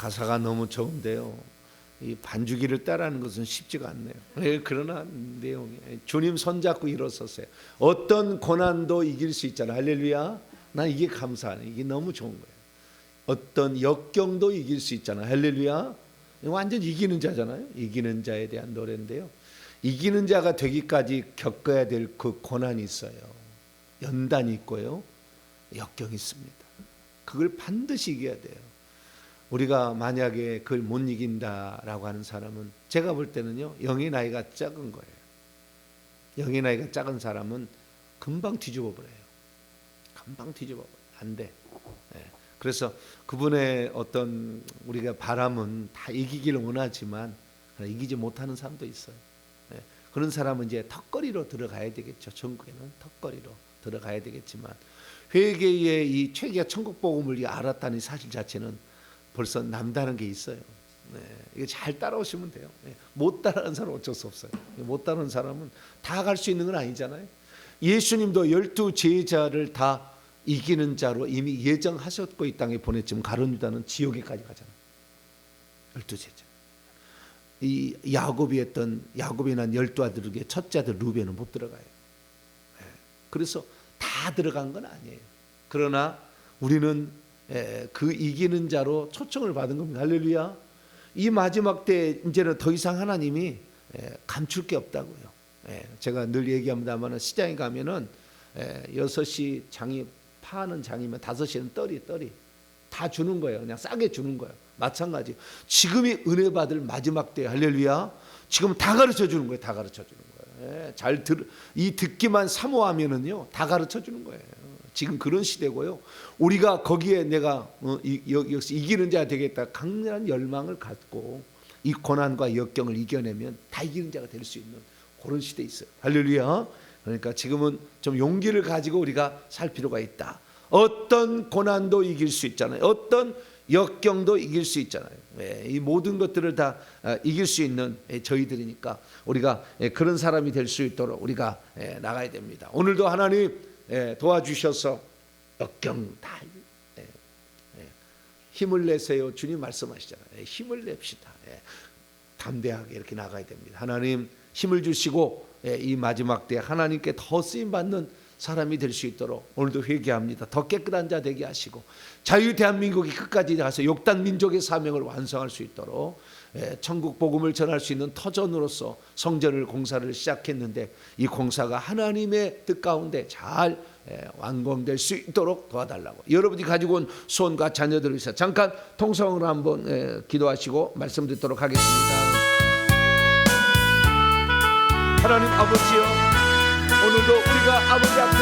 가사가 너무 좋은데요, 이 반주기를 따라하는 것은 쉽지가 않네요. 예, 그러나 내용이 주님 손잡고 일어서세요. 어떤 고난도 이길 수 있잖아요. 할렐루야. 난 이게 감사하네. 이게 너무 좋은 거예요. 어떤 역경도 이길 수 있잖아요. 할렐루야. 완전 이기는 자잖아요. 이기는 자에 대한 노래인데요, 이기는 자가 되기까지 겪어야 될 그 고난이 있어요. 연단이 있고요, 역경이 있습니다. 그걸 반드시 이겨야 돼요. 우리가 만약에 그걸 못 이긴다라고 하는 사람은, 제가 볼 때는요, 영의 나이가 작은 거예요. 영의 나이가 작은 사람은 금방 뒤집어 버려요. 금방 뒤집어 버려요. 안 돼. 네. 그래서 그분의 어떤 우리가 바람은 다 이기기를 원하지만 이기지 못하는 사람도 있어요. 네. 그런 사람은 이제 턱걸이로 들어가야 되겠죠. 천국에는 턱걸이로 들어가야 되겠지만, 회개의 이 최기가 천국 복음을 알았다는 사실 자체는 벌써 남다른 게 있어요. 네. 이거 잘 따라오시면 돼요. 네. 못 따라하는 사람은 어쩔 수 없어요. 못 따라하는 사람은 다 갈 수 있는 건 아니잖아요. 예수님도 12 제자를 다 이기는 자로 이미 예정하셨고 이 땅에 보냈지만 가룟 유다는 지옥에까지 가잖아요. 12 제자. 이 야곱이 난 12아들 중에 첫째 아들 루벤은 못 들어가요. 네. 그래서 다 들어간 건 아니에요. 그러나 우리는 그 이기는 자로 초청을 받은 겁니다. 할렐루야. 이 마지막 때 이제는 더 이상 하나님이 감출 게 없다고요. 제가 늘 얘기합니다만, 시장에 가면은 6시 장이 파는 장이면 5시는 떨이 다 주는 거예요. 그냥 싸게 주는 거예요. 마찬가지. 지금이 은혜 받을 마지막 때, 할렐루야. 지금 다 가르쳐 주는 거예요. 다 가르쳐 주는 거예요. 이 듣기만 사모하면은요, 다 가르쳐 주는 거예요. 지금 그런 시대고요. 우리가 거기에 내가 역시 이기는 자가 되겠다 강렬한 열망을 갖고 이 고난과 역경을 이겨내면 다 이기는 자가 될 수 있는 그런 시대에 있어요. 할렐루야. 그러니까 지금은 좀 용기를 가지고 우리가 살 필요가 있다. 어떤 고난도 이길 수 있잖아요. 어떤 역경도 이길 수 있잖아요. 이 모든 것들을 다 이길 수 있는 저희들이니까 우리가 그런 사람이 될 수 있도록 우리가 나가야 됩니다. 오늘도 하나님 도와주셔서 역경 다 힘을 내세요. 주님 말씀하시잖아요. 힘을 냅시다. 담대하게 이렇게 나가야 됩니다. 하나님 힘을 주시고 이 마지막 때 하나님께 더 쓰임받는 사람이 될 수 있도록 오늘도 회개합니다. 더 깨끗한 자 되게 하시고 자유 대한민국이 끝까지 가서 욕단 민족의 사명을 완성할 수 있도록 천국 복음을 전할 수 있는 터전으로서 성전을 공사를 시작했는데 이 공사가 하나님의 뜻 가운데 잘 완공될 수 있도록 도와달라고, 여러분이 가지고 온 소원과 자녀들을 위해서 잠깐 통성으로 한번 기도하시고 말씀 듣도록 하겠습니다. 하나님 아버지여, 오늘도 우리가 아버지 앞에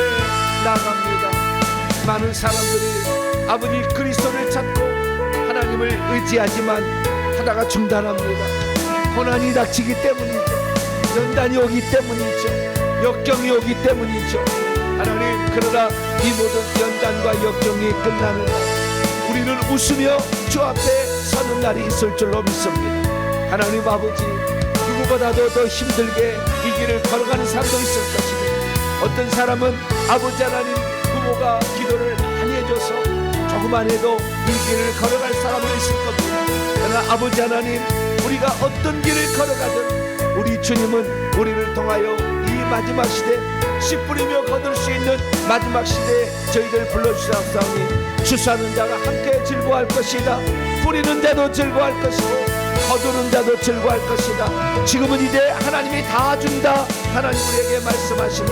나갑니다. 많은 사람들이 아버지 그리스도를 찾고 하나님을 의지하지만 하다가 중단합니다. 고난이 닥치기 때문이죠. 연단이 오기 때문이죠. 역경이 오기 때문이죠. 하나님, 그러나 이 모든 연단과 역경이 끝나는 날 우리는 웃으며 주 앞에 서는 날이 있을 줄로 믿습니다. 하나님 아버지, 누구보다도 더 힘들게 이 길을 걸어가는 사람도 있을 것입니다. 어떤 사람은 아버지 하나님 부모가 기도를 많이 해줘서 조금만 해도 이 길을 걸어갈 사람도 있을 겁니다. 그러나 아버지 하나님, 우리가 어떤 길을 걸어가든 우리 주님은 우리를 통하여 이 마지막 시대 씨 뿌리며 거둘 수 있는 마지막 시대에 저희들 불러주사옵사오니 주사하는 자가 함께 즐거워할 것이다. 뿌리는 자도 즐거워할 것이고 거두는 자도 즐거워할 것이다. 지금은 이제 하나님이 다 준다. 하나님 우리에게 말씀하시니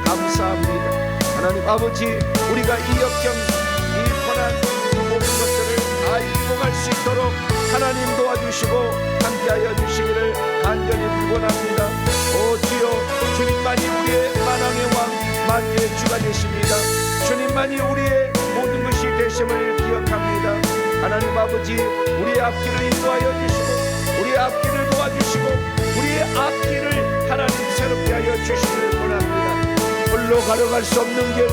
감사합니다. 하나님 아버지, 우리가 이 역경, 이 고난, 이 모든 것들을 다 이기고 갈 수 있도록 하나님 도와주시고 함께하여 주시기를 간절히 빌곤합니다. 오 주여, 주님만이 우리의 만왕의 왕, 만유의 주가 되십니다. 주님만이 우리의 모든 것이 되심을 기억합니다. 하나님 아버지, 우리의 앞길을 인도하여 주시고 우리의 앞길을 도와주시고 우리의 앞길을 하나님 새롭게 하여 주시기를 원합니다. 홀로 걸어갈 수 없는 길,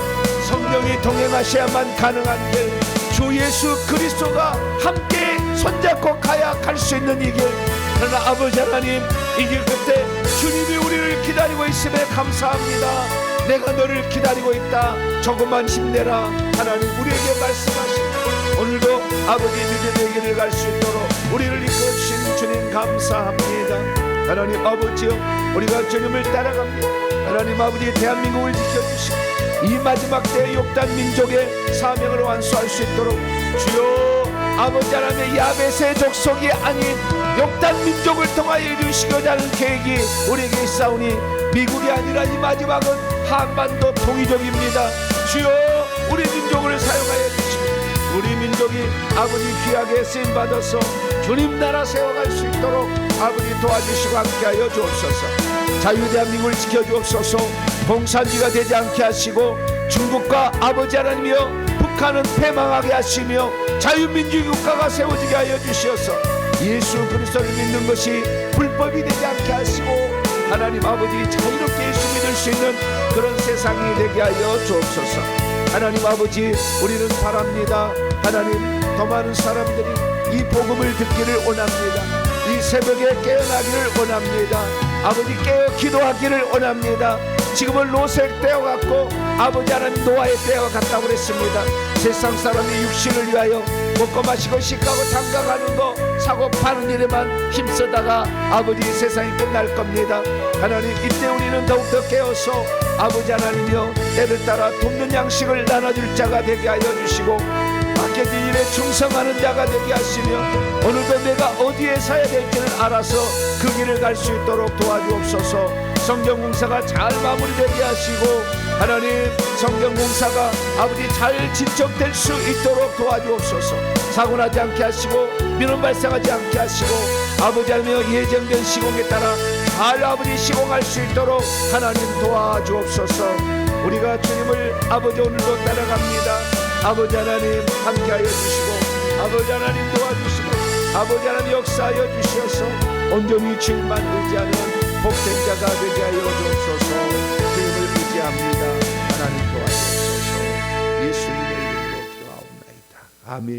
성령이 동행하셔야만 가능한 길, 주 예수 그리스도가 함께 손잡고 가야 갈 수 있는 이 길. 그러나 아버지 하나님, 이 길 끝에 주님이 우리를 기다리고 있음에 감사합니다. 내가 너를 기다리고 있다. 조금만 힘내라. 하나님 우리에게 말씀하십니다. 오늘도 아버지 믿음의 길을 갈 수 있도록 우리를 이끌어주신 주님 감사합니다. 하나님 아버지요, 우리가 주님을 따라갑니다. 하나님 아버지, 대한민국을 지켜주시고 이 마지막 때 욕단 민족의 사명을 완수할 수 있도록 주여 아버지 하나님의 야벳의 족속이 아닌 욕단 민족을 통하여 이루시고자 하는 계획이 우리에게 있사오니 미국이 아니라 이 마지막은 한반도 통일족입니다. 주여 우리 민족을 사용하여 주시고 우리 민족이 아버지 귀하게 쓰임받아서 주님 나라 세워갈 수 있도록 아버지 도와주시고 함께하여 주옵소서. 자유대한민국을 지켜주옵소서. 공산주의가 되지 않게 하시고 중국과 아버지 하나님이여 북한은 패망하게 하시며 자유민주주의 국가가 세워지게 하여 주시어서 예수 그리스도를 믿는 것이 불법이 되지 않게 하시고 하나님 아버지 자유롭게 예수 믿을 수 있는 그런 세상이 되게 하여 주옵소서. 하나님 아버지, 우리는 바랍니다. 하나님, 더 많은 사람들이 이 복음을 듣기를 원합니다. 이 새벽에 깨어나기를 원합니다. 아버지, 깨어 기도하기를 원합니다. 지금은 로셀 때와 같고 아버지 하나님 노아의 때와 같다고 그랬습니다. 세상 사람이 육신을 위하여 먹고 마시고 시가고 장가가는 거 사고 파는 일에만 힘쓰다가 아버지 세상이 끝날 겁니다. 하나님, 이때 우리는 더욱더 깨어서 아버지 하나님이여 때를 따라 돕는 양식을 나눠줄 자가 되게 하여 주시고 맡겨진 일에 충성하는 자가 되게 하시며 오늘도 내가 어디에 서야 될지를 알아서 그 길을 갈 수 있도록 도와주옵소서. 성경공사가 잘 마무리되게 하시고 하나님, 성경공사가 아버지 잘 진척될 수 있도록 도와주옵소서. 사고나지 않게 하시고 민원 발생하지 않게 하시고 아버지 하나님 예정된 시공에 따라 잘 아버지 시공할 수 있도록 하나님 도와주옵소서. 우리가 주님을 아버지 오늘도 따라갑니다. 아버지 하나님 함께하여 주시고 아버지 하나님 도와주시고 아버지 하나님 역사하여 주시어서 온전히 주님만 의지하는 복된 자가 되게 하여 주옵소서. 주님을 의지합니다. 하나님 도와주옵소서. 예수님의 이름으로 기도하옵나이다. 아멘.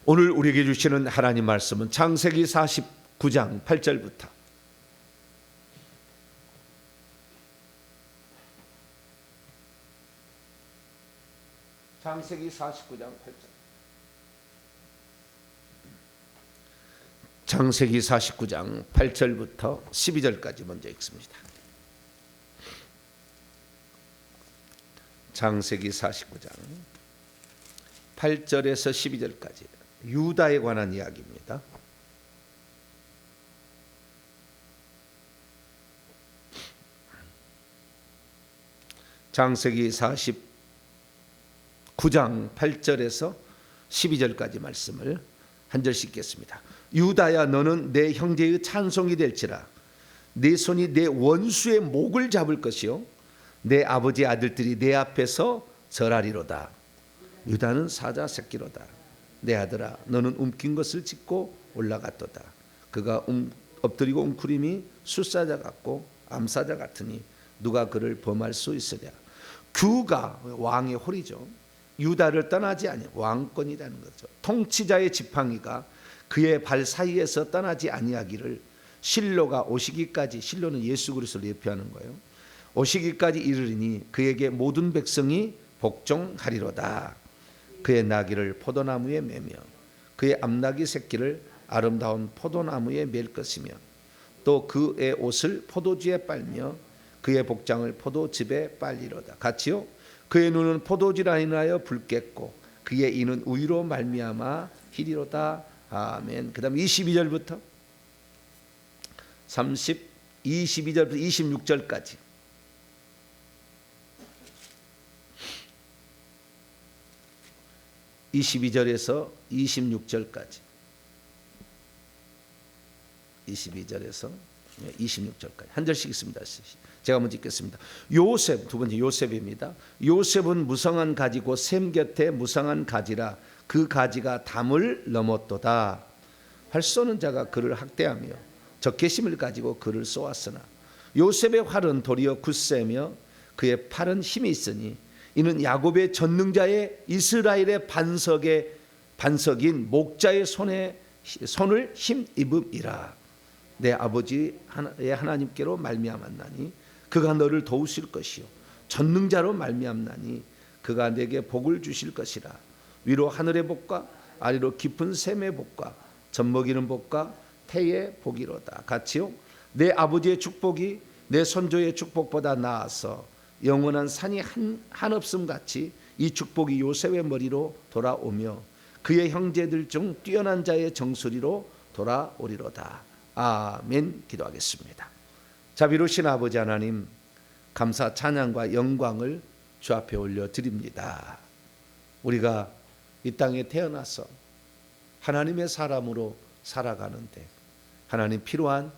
오늘 우리에게 주시는 하나님 말씀은 창세기 49장 8절부터 창세기 49장 8절 창세기 49장 8절부터 12절까지 먼저 읽습니다. 창세기 49장 8절에서 12절까지 유다에 관한 이야기입니다. 창세기 49장 8절에서 12절까지 말씀을 한 절씩 읽겠습니다. 유다야, 너는 내 형제의 찬송이 될지라. 내 손이 내 원수의 목을 잡을 것이요 내 아버지 아들들이 내 앞에서 절하리로다. 유다는 사자 새끼로다. 내 아들아, 너는 움킨 것을 짚고 올라갔도다. 그가 엎드리고 웅크림이 숫사자 같고 암사자 같으니 누가 그를 범할 수 있으랴. 규가 왕의 홀이죠. 유다를 떠나지 아니 왕권이라는 거죠. 통치자의 지팡이가 그의 발 사이에서 떠나지 아니하기를 실로가 오시기까지, 실로는 예수 그리스도를 예표하는 거예요. 오시기까지 이르리니 그에게 모든 백성이 복종하리로다. 그의 나귀를 포도나무에 매며 그의 암나귀 새끼를 아름다운 포도나무에 맬 것이며 또 그의 옷을 포도주에 빨며 그의 복장을 포도즙에 빨리로다. 같이요. 그의 눈은 포도주라 인하여 붉겠고 그의 이는 우유로 말미암아 희리로다. 아멘. 그 다음 22절부터 22절부터 26절까지 (22절에서) 26절까지 22절에서 26절까지 한 절씩 있습니다. 제가 먼저 읽겠습니다. 요셉, 두 번째 요셉입니다. 요셉은 무성한 가지고 셈 곁에 무성한 가지라. 그 가지가 담을 넘었도다. 활 쏘는 자가 그를 학대하며 적개심을 가지고 그를 쏘았으나 요셉의 활은 도리어 굳세며 그의 팔은 힘이 있으니 이는 야곱의 전능자의 이스라엘의 반석인 목자의 손을 힘입음이라. 내 아버지의 하나님께로 말미암았나니 그가 너를 도우실 것이요 전능자로 말미암나니 그가 내게 복을 주실 것이라. 위로 하늘의 복과 아래로 깊은 샘의 복과 젖먹이는 복과 태의 복이로다. 같이요. 내 아버지의 축복이 내 선조의 축복보다 나아서 영원한 산이 한없음 같이 이 축복이 요셉의 머리로 돌아오며 그의 형제들 중 뛰어난 자의 정수리로 돌아오리로다. 아멘. 기도하겠습니다. 자비로우신 아버지 하나님, 감사 찬양과 영광을 주 앞에 올려드립니다. 우리가 이 땅에 태어나서 하나님의 사람으로 살아가는데 하나님 필요한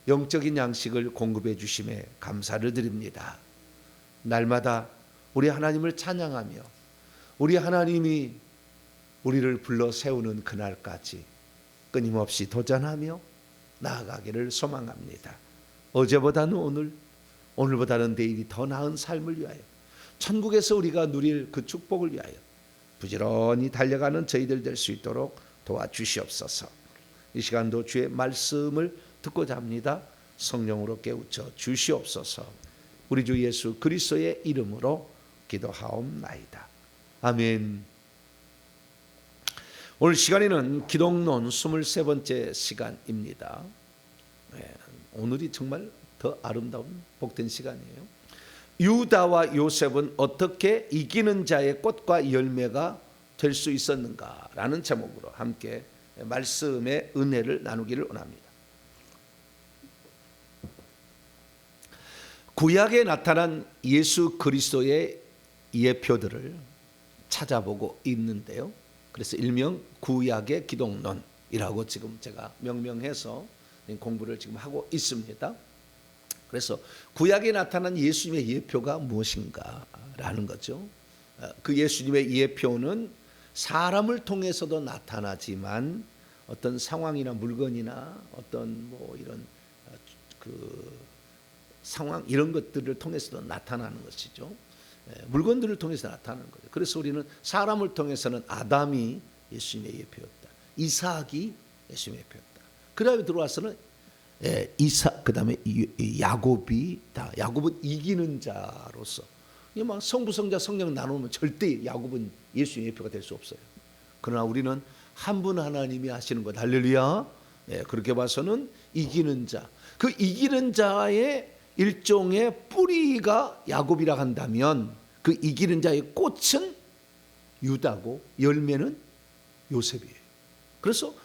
영적인 양식을 공급해 주심에 감사를 드립니다. 날마다 우리 하나님을 찬양하며 우리 하나님이 우리를 불러 세우는 그날까지 끊임없이 도전하며 나아가기를 소망합니다. 어제보다는 오늘, 오늘보다는 내일이 더 나은 삶을 위하여 천국에서 우리가 누릴 그 축복을 위하여 부지런히 달려가는 저희들 될 수 있도록 도와주시옵소서. 이 시간도 주의 말씀을 듣고자 합니다. 성령으로 깨우쳐 주시옵소서. 우리 주 예수 그리스도의 이름으로 기도하옵나이다. 아멘. 오늘 시간에는 기독론 23번째 시간입니다. 오늘이 정말 더 아름다운 복된 시간이에요. 유다와 요셉은 어떻게 이기는 자의 꽃과 열매가 될 수 있었는가라는 제목으로 함께 말씀의 은혜를 나누기를 원합니다. 구약에 나타난 예수 그리스도의 예표들을 찾아보고 있는데요. 그래서 일명 구약의 기독론이라고 지금 제가 명명해서 공부를 지금 하고 있습니다. 그래서 구약에 나타난 예수님의 예표가 무엇인가라는 거죠. 그 예수님의 예표는 사람을 통해서도 나타나지만 어떤 상황이나 물건이나 어떤 뭐 이런 그 상황 이런 것들을 통해서도 나타나는 것이죠. 물건들을 통해서 나타나는 거죠. 그래서 우리는 사람을 통해서는 아담이 예수님의 예표였다. 이삭이 예수님의 예표였다. 그 다음에 들어와서는 그다음에 야곱이다. 야곱은 이기는 자로서. 막 성부, 성자, 성령 나누면 절대 야곱은 예수의 예표가 될 수 없어요. 그러나 우리는 한 분 하나님이 하시는 것. 할렐루야. 그렇게 봐서는 이기는 자. 그 이기는 자의 일종의 뿌리가 야곱이라 한다면 그 이기는 자의 꽃은 유다고 열매는 요셉이에요. 그래서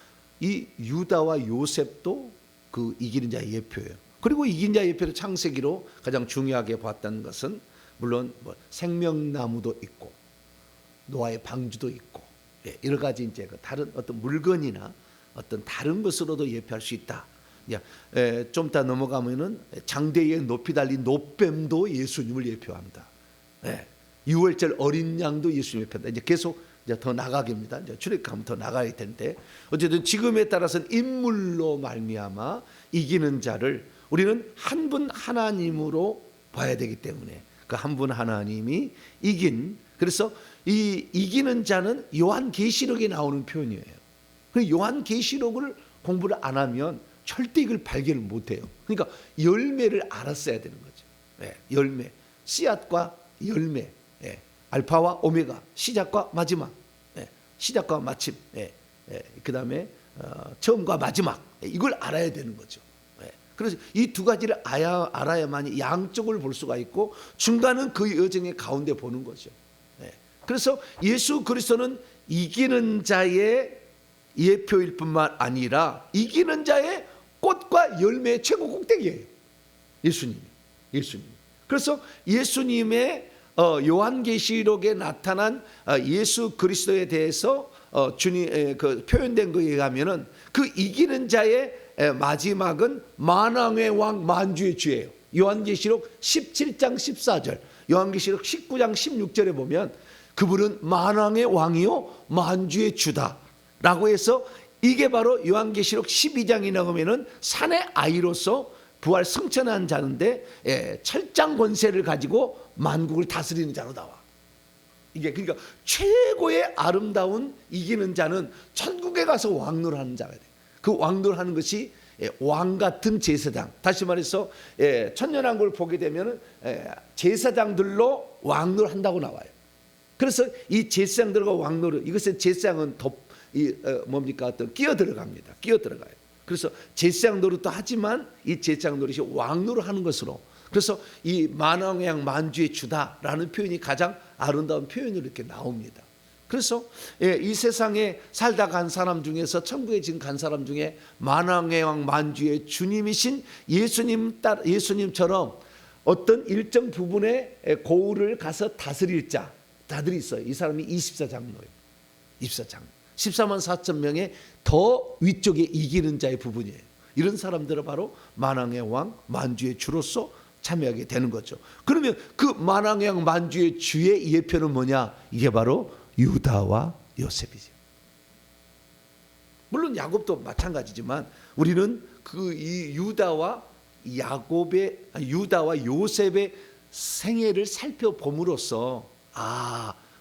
이 유다와 요셉도 그 이기는 자의 예표예요. 그리고 이기는 자의 예표를 창세기로 가장 중요하게 봤던 것은 물론 뭐 생명나무도 있고 노아의 방주도 있고 여러 가지 이제 그 다른 어떤 물건이나 어떤 다른 것으로도 예표할 수 있다. 좀 이따 넘어가면은 장대에 높이 달린 노뱀도 예수님을 예표합니다. 6월절 어린 양도 예수님 예표한다. 이제 계속 이제 더 나가기입니다. 이제 출애굽하면 더 나가야 되는데 어쨌든 지금에 따라서는 인물로 말미암아 이기는 자를 우리는 한 분 하나님으로 봐야 되기 때문에 그 한 분 하나님이 이긴, 그래서 이 이기는 자는 요한계시록에 나오는 표현이에요. 그 요한계시록을 공부를 안 하면 절대 이걸 발견을 못해요. 그러니까 열매를 알았어야 되는 거죠. 열매, 씨앗과 열매, 알파와 오메가, 시작과 마지막, 시작과 마침, 그 다음에 처음과 마지막, 이걸 알아야 되는 거죠. 그래서 이 두 가지를 알아야만이 양쪽을 볼 수가 있고 중간은 그 여정의 가운데 보는 거죠. 그래서 예수 그리스도는 이기는 자의 예표일 뿐만 아니라 이기는 자의 꽃과 열매의 최고 꼭대기예요. 예수님. 그래서 예수님의 요한계시록에 나타난 예수 그리스도에 대해서 주님 그 표현된 거에 의하면은 그 이기는 자의 마지막은 만왕의 왕 만주의 주예요. 요한계시록 17장 14절, 요한계시록 19장 16절에 보면 그분은 만왕의 왕이요 만주의 주다라고 해서 이게 바로 요한계시록 12장이 나오면은 산의 아이로서 부활 승천한 자인데 철장 권세를 가지고 만국을 다스리는 자로 나와. 이게 그러니까 최고의 아름다운 이기는 자는 천국에 가서 왕노하는 자가 돼. 그 왕노하는 것이 왕 같은 제사장. 다시 말해서 천년왕국을 보게 되면 제사장들로 왕노한다고 나와요. 그래서 이 제사장들과 왕노릇, 이것은 제사장은 어떤 끼어 들어갑니다. 끼어 들어가요. 그래서 제사장 노릇도 하지만 이 제사장 노릇이 왕노릇 하는 것으로, 그래서 이 만왕의 왕 만주의 주다라는 표현이 가장 아름다운 표현으로 이렇게 나옵니다. 그래서 이 세상에 살다 간 사람 중에서 천국에 지금 간 사람 중에 만왕의 왕 만주의 주님이신 예수님처럼 어떤 일정 부분의 고을을 가서 다스릴 자들이 있어요. 이 사람이 24장로예요. 24장로. 14만 4천 명의 더 위쪽에 이기는 자의 부분이에요. 이런 사람들은 바로 만왕의 왕 만주의 주로서 참여하게 되는 거죠. 그러면 그 만왕의 왕 만주의 주의 예표는 뭐냐? 이게 바로 유다와 요셉이죠. 물론 야곱도 마찬가지지만 우리는 그 이 유다와 요셉의 생애를 살펴봄으로써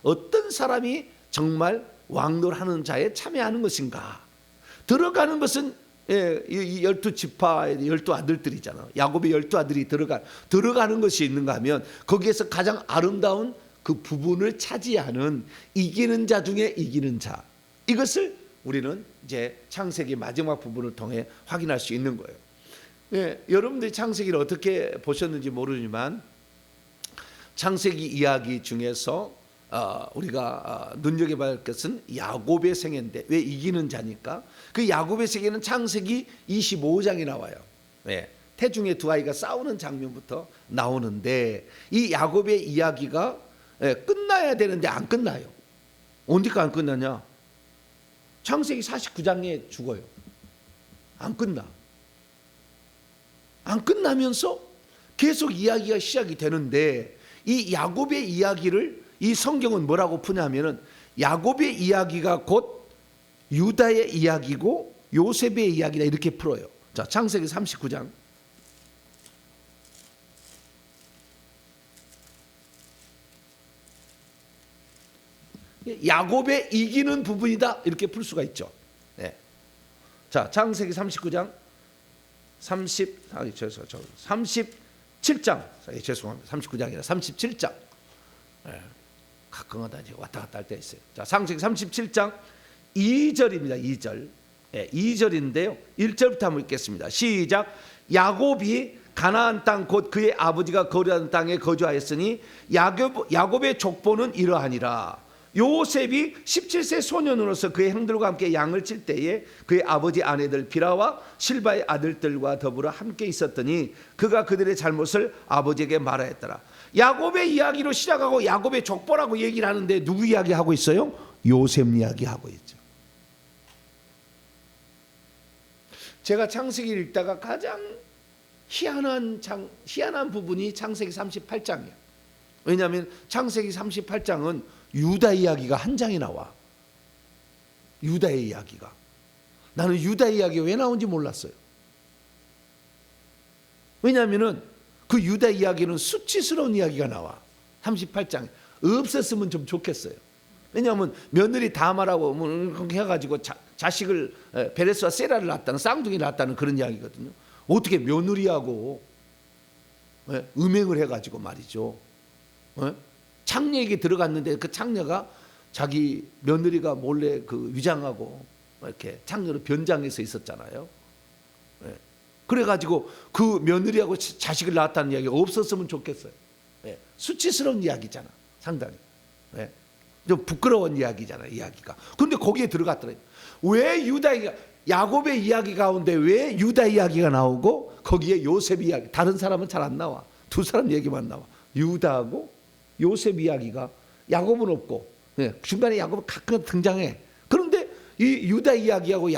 어떤 사람이 정말 왕노릇하는 자에 참여하는 것인가. 들어가는 것은 이 12지파 12아들들이잖아. 야곱의 12아들이 들어가는 것이 있는가 하면 거기에서 가장 아름다운 그 부분을 차지하는 이기는 자 중에 이기는 자. 이것을 우리는 이제 창세기 마지막 부분을 통해 확인할 수 있는 거예요. 여러분들이 창세기를 어떻게 보셨는지 모르지만 창세기 이야기 중에서 우리가 눈여겨봐야 할 것은 야곱의 생애인데, 왜 이기는 자니까 그 야곱의 생애는 창세기 25장이 나와요. 태중의 두 아이가 싸우는 장면부터 나오는데 이 야곱의 이야기가 끝나야 되는데 안 끝나요. 언제까 안 끝나냐? 창세기 49장에 죽어요. 안 끝나. 안 끝나면서 계속 이야기가 시작이 되는데, 이 야곱의 이야기를 이 성경은 뭐라고 푸냐면은 야곱의 이야기가 곧 유다의 이야기고 요셉의 이야기다, 이렇게 풀어요. 자, 창세기 39장. 야곱의 이기는 부분이다, 이렇게 풀 수가 있죠. 자, 창세기 39장 37장. 죄송합니다. 39장이라 37장. 가끔가다 왔다 갔다 할 때 있어요. 자, 창세기 37장 2절입니다. 2절. 2절인데요. 1절부터 한번 읽겠습니다. 시작. 야곱이 가나안 땅 곧 그의 아버지가 거주하는 땅에 거주하였으니 야곱의 족보는 이러하니라. 요셉이 17세 소년으로서 그의 형들과 함께 양을 칠 때에 그의 아버지 아내들 비라와 실바의 아들들과 더불어 함께 있었더니 그가 그들의 잘못을 아버지에게 말하였더라. 야곱의 이야기로 시작하고 야곱의 족보라고 얘기를 하는데 누구 이야기하고 있어요? 요셉 이야기하고 있죠. 제가 창세기를 읽다가 가장 희한한 부분이 창세기 38장이에요. 왜냐하면 창세기 38장은 유다 이야기가 한 장에 나와. 유다의 이야기가. 나는 유다 이야기가 왜 나온지 몰랐어요. 왜냐하면 그 유다 이야기는 수치스러운 이야기가 나와. 38장에. 없었으면 좀 좋겠어요. 왜냐하면 며느리 다말하고 해가지고 자식을 베레스와 세라를 낳았다는, 쌍둥이를 낳았다는 그런 이야기거든요. 어떻게 며느리하고 음행을 해가지고 말이죠. 창녀에게 들어갔는데 그 창녀가 자기 며느리가 몰래 그 위장하고 이렇게 창녀로 변장해서 있었잖아요. 그래가지고 그 며느리하고 자식을 낳았다는 이야기가 없었으면 좋겠어요. 수치스러운 이야기잖아, 상당히. 좀 부끄러운 이야기잖아요, 이야기가. 그런데 거기에 들어갔더래요. 왜 야곱의 이야기 가운데 왜 유다 이야기가 나오고 거기에 요셉 이야기, 다른 사람은 잘 안 나와. 두 사람 얘기만 나와. 유다하고 요셉 이야기가, 야곱은 없고 중간에 야곱은 가끔 등장해. 그런데 이 유다 이야기하고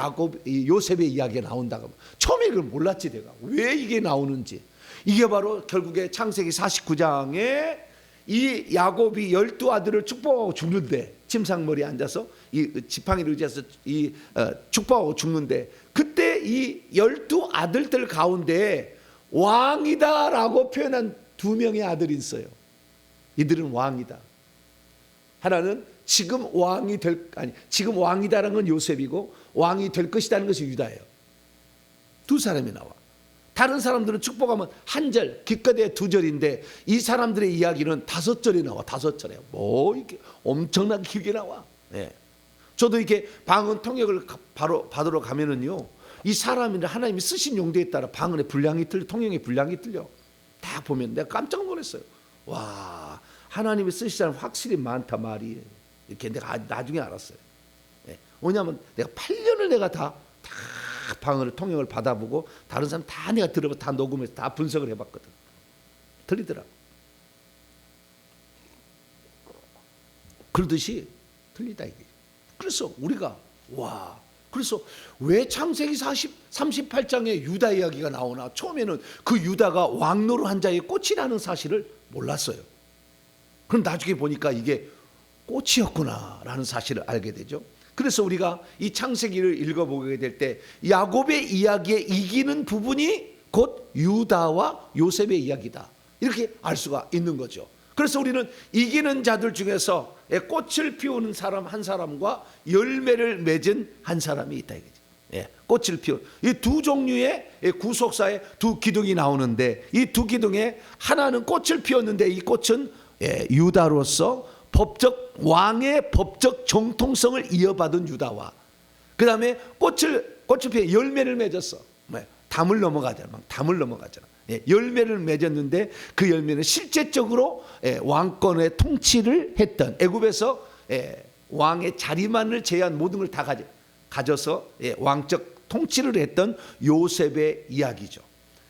요셉의 이야기가 나온다고. 처음에 그걸 몰랐지 내가. 왜 이게 나오는지. 이게 바로 결국에 창세기 49장에 이 야곱이 12아들을 축복하고 죽는데, 침상머리에 앉아서 이 지팡이를 의지해서 축복하고 죽는데, 그때 이 12아들들 가운데 왕이다라고 표현한 2명의 아들이 있어요. 이들은 왕이다. 하나는 지금 왕이다라는 건 요셉이고 왕이 될 것이라는 것이 유다예요. 두 사람이 나와. 다른 사람들은 축복하면 한 절, 기껏해 두 절인데 이 사람들의 이야기는 5절이 나와. 5절에 뭐 이렇게 엄청나게 길게 나와. 예. 저도 이렇게 방언 통역을 바로 받으러 가면은요, 이 사람이 하나님이 쓰신 용도에 따라 방언의 분량이 틀려, 통역의 분량이 틀려. 다 보면 내가 깜짝 놀랐어요. 와, 하나님이 쓰신 사람 확실히 많다 말이. 이렇게 내가 나중에 알았어요. 예. 왜냐하면 내가 8년을 내가 다 방언을 통역을 받아보고 다른 사람 다 내가 들어봐 다 녹음해서 다 분석을 해봤거든. 틀리더라. 그러듯이 틀리다 이게. 그래서 우리가 그래서 왜 창세기 38장에 유다 이야기가 나오나? 처음에는 그 유다가 왕노릇 한 자의 꽃이라는 사실을 몰랐어요. 그럼 나중에 보니까 이게 꽃이었구나라는 사실을 알게 되죠. 그래서 우리가 이 창세기를 읽어보게 될 때 야곱의 이야기에 이기는 부분이 곧 유다와 요셉의 이야기다, 이렇게 알 수가 있는 거죠. 그래서 우리는 이기는 자들 중에서 꽃을 피우는 사람 한 사람과 열매를 맺은 한 사람이 있다 이거지. 꽃을 피운 이 두 종류의 구속사의 두 기둥이 나오는데, 이 두 기둥에 하나는 꽃을 피웠는데 이 꽃은 유다로서 왕의 법적 정통성을 이어받은 유다와, 그 다음에 꽃을 피워 열매를 맺었어. 담을 넘어가잖아. 열매를 맺었는데 그 열매는 실제적으로 왕권의 통치를 했던, 애굽에서 왕의 자리만을 제외한 모든 걸 다 가져서 왕적 통치를 했던 요셉의 이야기죠.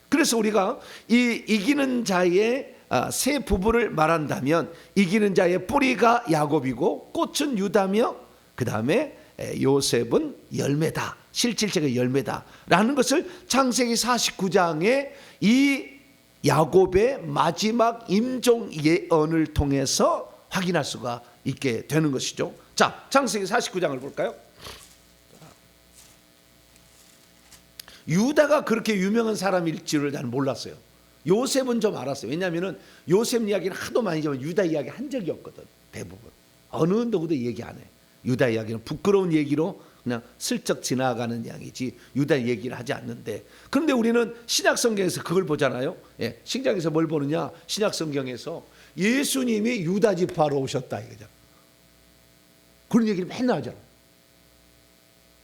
그래서 우리가 이 이기는 자의 세 부부를 말한다면, 이기는 자의 뿌리가 야곱이고 꽃은 유다며, 그 다음에 요셉은 열매다, 실질적인 열매다라는 것을 창세기 49장에 이 야곱의 마지막 임종 예언을 통해서 확인할 수가 있게 되는 것이죠. 자, 창세기 49장을 볼까요? 유다가 그렇게 유명한 사람일 줄을 나는 몰랐어요. 요셉은 좀 알았어요. 왜냐하면 요셉 이야기는 하도 많이 하지만 유다 이야기 한 적이 없거든. 대부분 어느 누구도 얘기 안 해. 유다 이야기는 부끄러운 얘기로 그냥 슬쩍 지나가는 이야기지 유다 얘기를 하지 않는데, 그런데 우리는 신약 성경에서 그걸 보잖아요. 신약에서 뭘 보느냐? 신약 성경에서 예수님이 유다 지파로 오셨다 이거죠. 그런 얘기를 맨날 하잖아.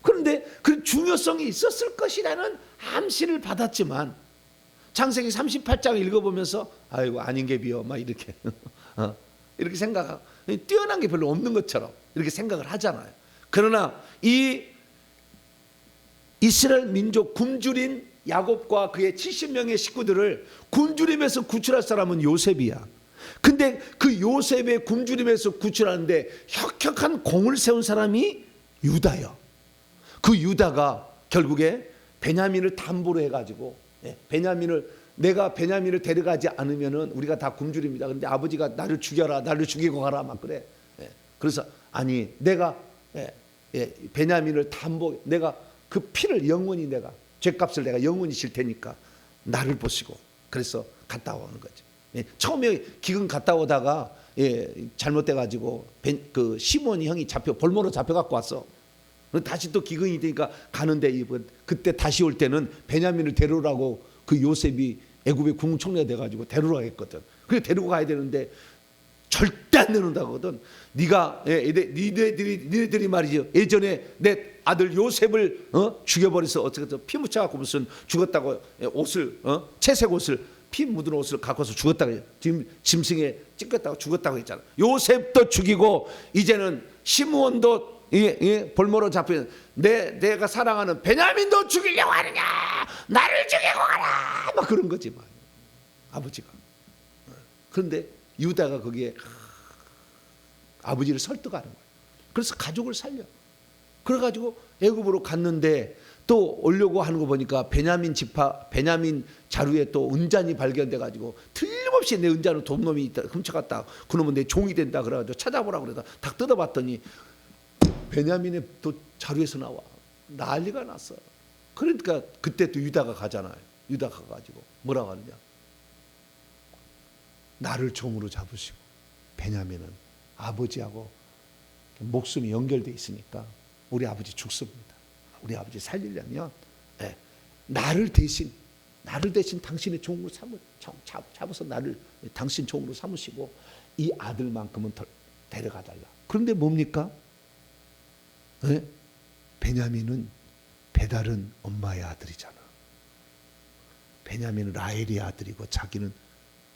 그런데 그 중요성이 있었을 것이라는 암시를 받았지만 창세기 38장을 읽어보면서 아이고 아닌 게 비어 막 이렇게 이렇게 생각하고, 뛰어난 게 별로 없는 것처럼 이렇게 생각을 하잖아요. 그러나 이 이스라엘 민족 굶주린 야곱과 그의 70명의 식구들을 굶주림에서 구출할 사람은 요셉이야. 근데 그 요셉의 굶주림에서 구출하는데 혁혁한 공을 세운 사람이 유다야. 그 유다가 결국에 베냐민을 담보로 해가지고, 내가 베냐민을 데려가지 않으면은 우리가 다 굶주립니다. 그런데 아버지가 나를 죽여라, 나를 죽이고 가라 막 그래. 그래서 아니 내가 베냐민을 담보, 내가 그 피를 영원히 내가 죄값을 내가 영원히 질 테니까 나를 보시고, 그래서 갔다 오는 거죠. 처음에 기근 갔다 오다가 잘못돼 가지고 그 시몬이 형이 볼모로 잡혀 갖고 왔어. 다시 또 기근이 되니까 가는데 그때 다시 올 때는 베냐민을 데려오라고 그 요셉이 애굽의 국무총리가 돼가지고 데리러 가겠거든. 그래 데리고 가야 되는데 절대 안 내놓는다거든. 니네들이 말이죠. 예전에 내 아들 요셉을 죽여버려서 어떻게 피 묻혀갖고 무슨 죽었다고 옷을 채색 옷을 피 묻은 옷을 갖고서 죽었다고, 지금 짐승에 찢겼다고 죽었다고 했잖아. 요셉도 죽이고 이제는 시므온도 볼모로 잡힌 내가 사랑하는 베냐민도 죽이려고 하느냐, 나를 죽이고 가라 막 그런 거지 막 아버지가. 그런데 유다가 거기에 아버지를 설득하는 거예요. 그래서 가족을 살려. 그래가지고 애굽으로 갔는데 또 오려고 하는 거 보니까 베냐민 자루에 또 은잔이 발견돼가지고 틀림없이 내 은잔을 돈놈이 있다 훔쳐갔다, 그놈은 내 종이 된다 그래가지고 찾아보라고 그러다 딱 뜯어봤더니 베냐민의 또 자루에서 나와. 난리가 났어. 그러니까 그때 또 유다가 가잖아요. 유다가 가가지고 뭐라고 하느냐, 나를 종으로 잡으시고 베냐민은 아버지하고 목숨이 연결돼 있으니까 우리 아버지 죽습니다. 우리 아버지 살리려면 나를 대신 나를 대신 당신의 종으로 잡아서 나를 당신 종으로 삼으시고 이 아들만큼은 데려가 달라. 그런데 뭡니까? 네? 베냐민은 베달은 엄마의 아들이잖아. 베냐민은 라헬의 아들이고 자기는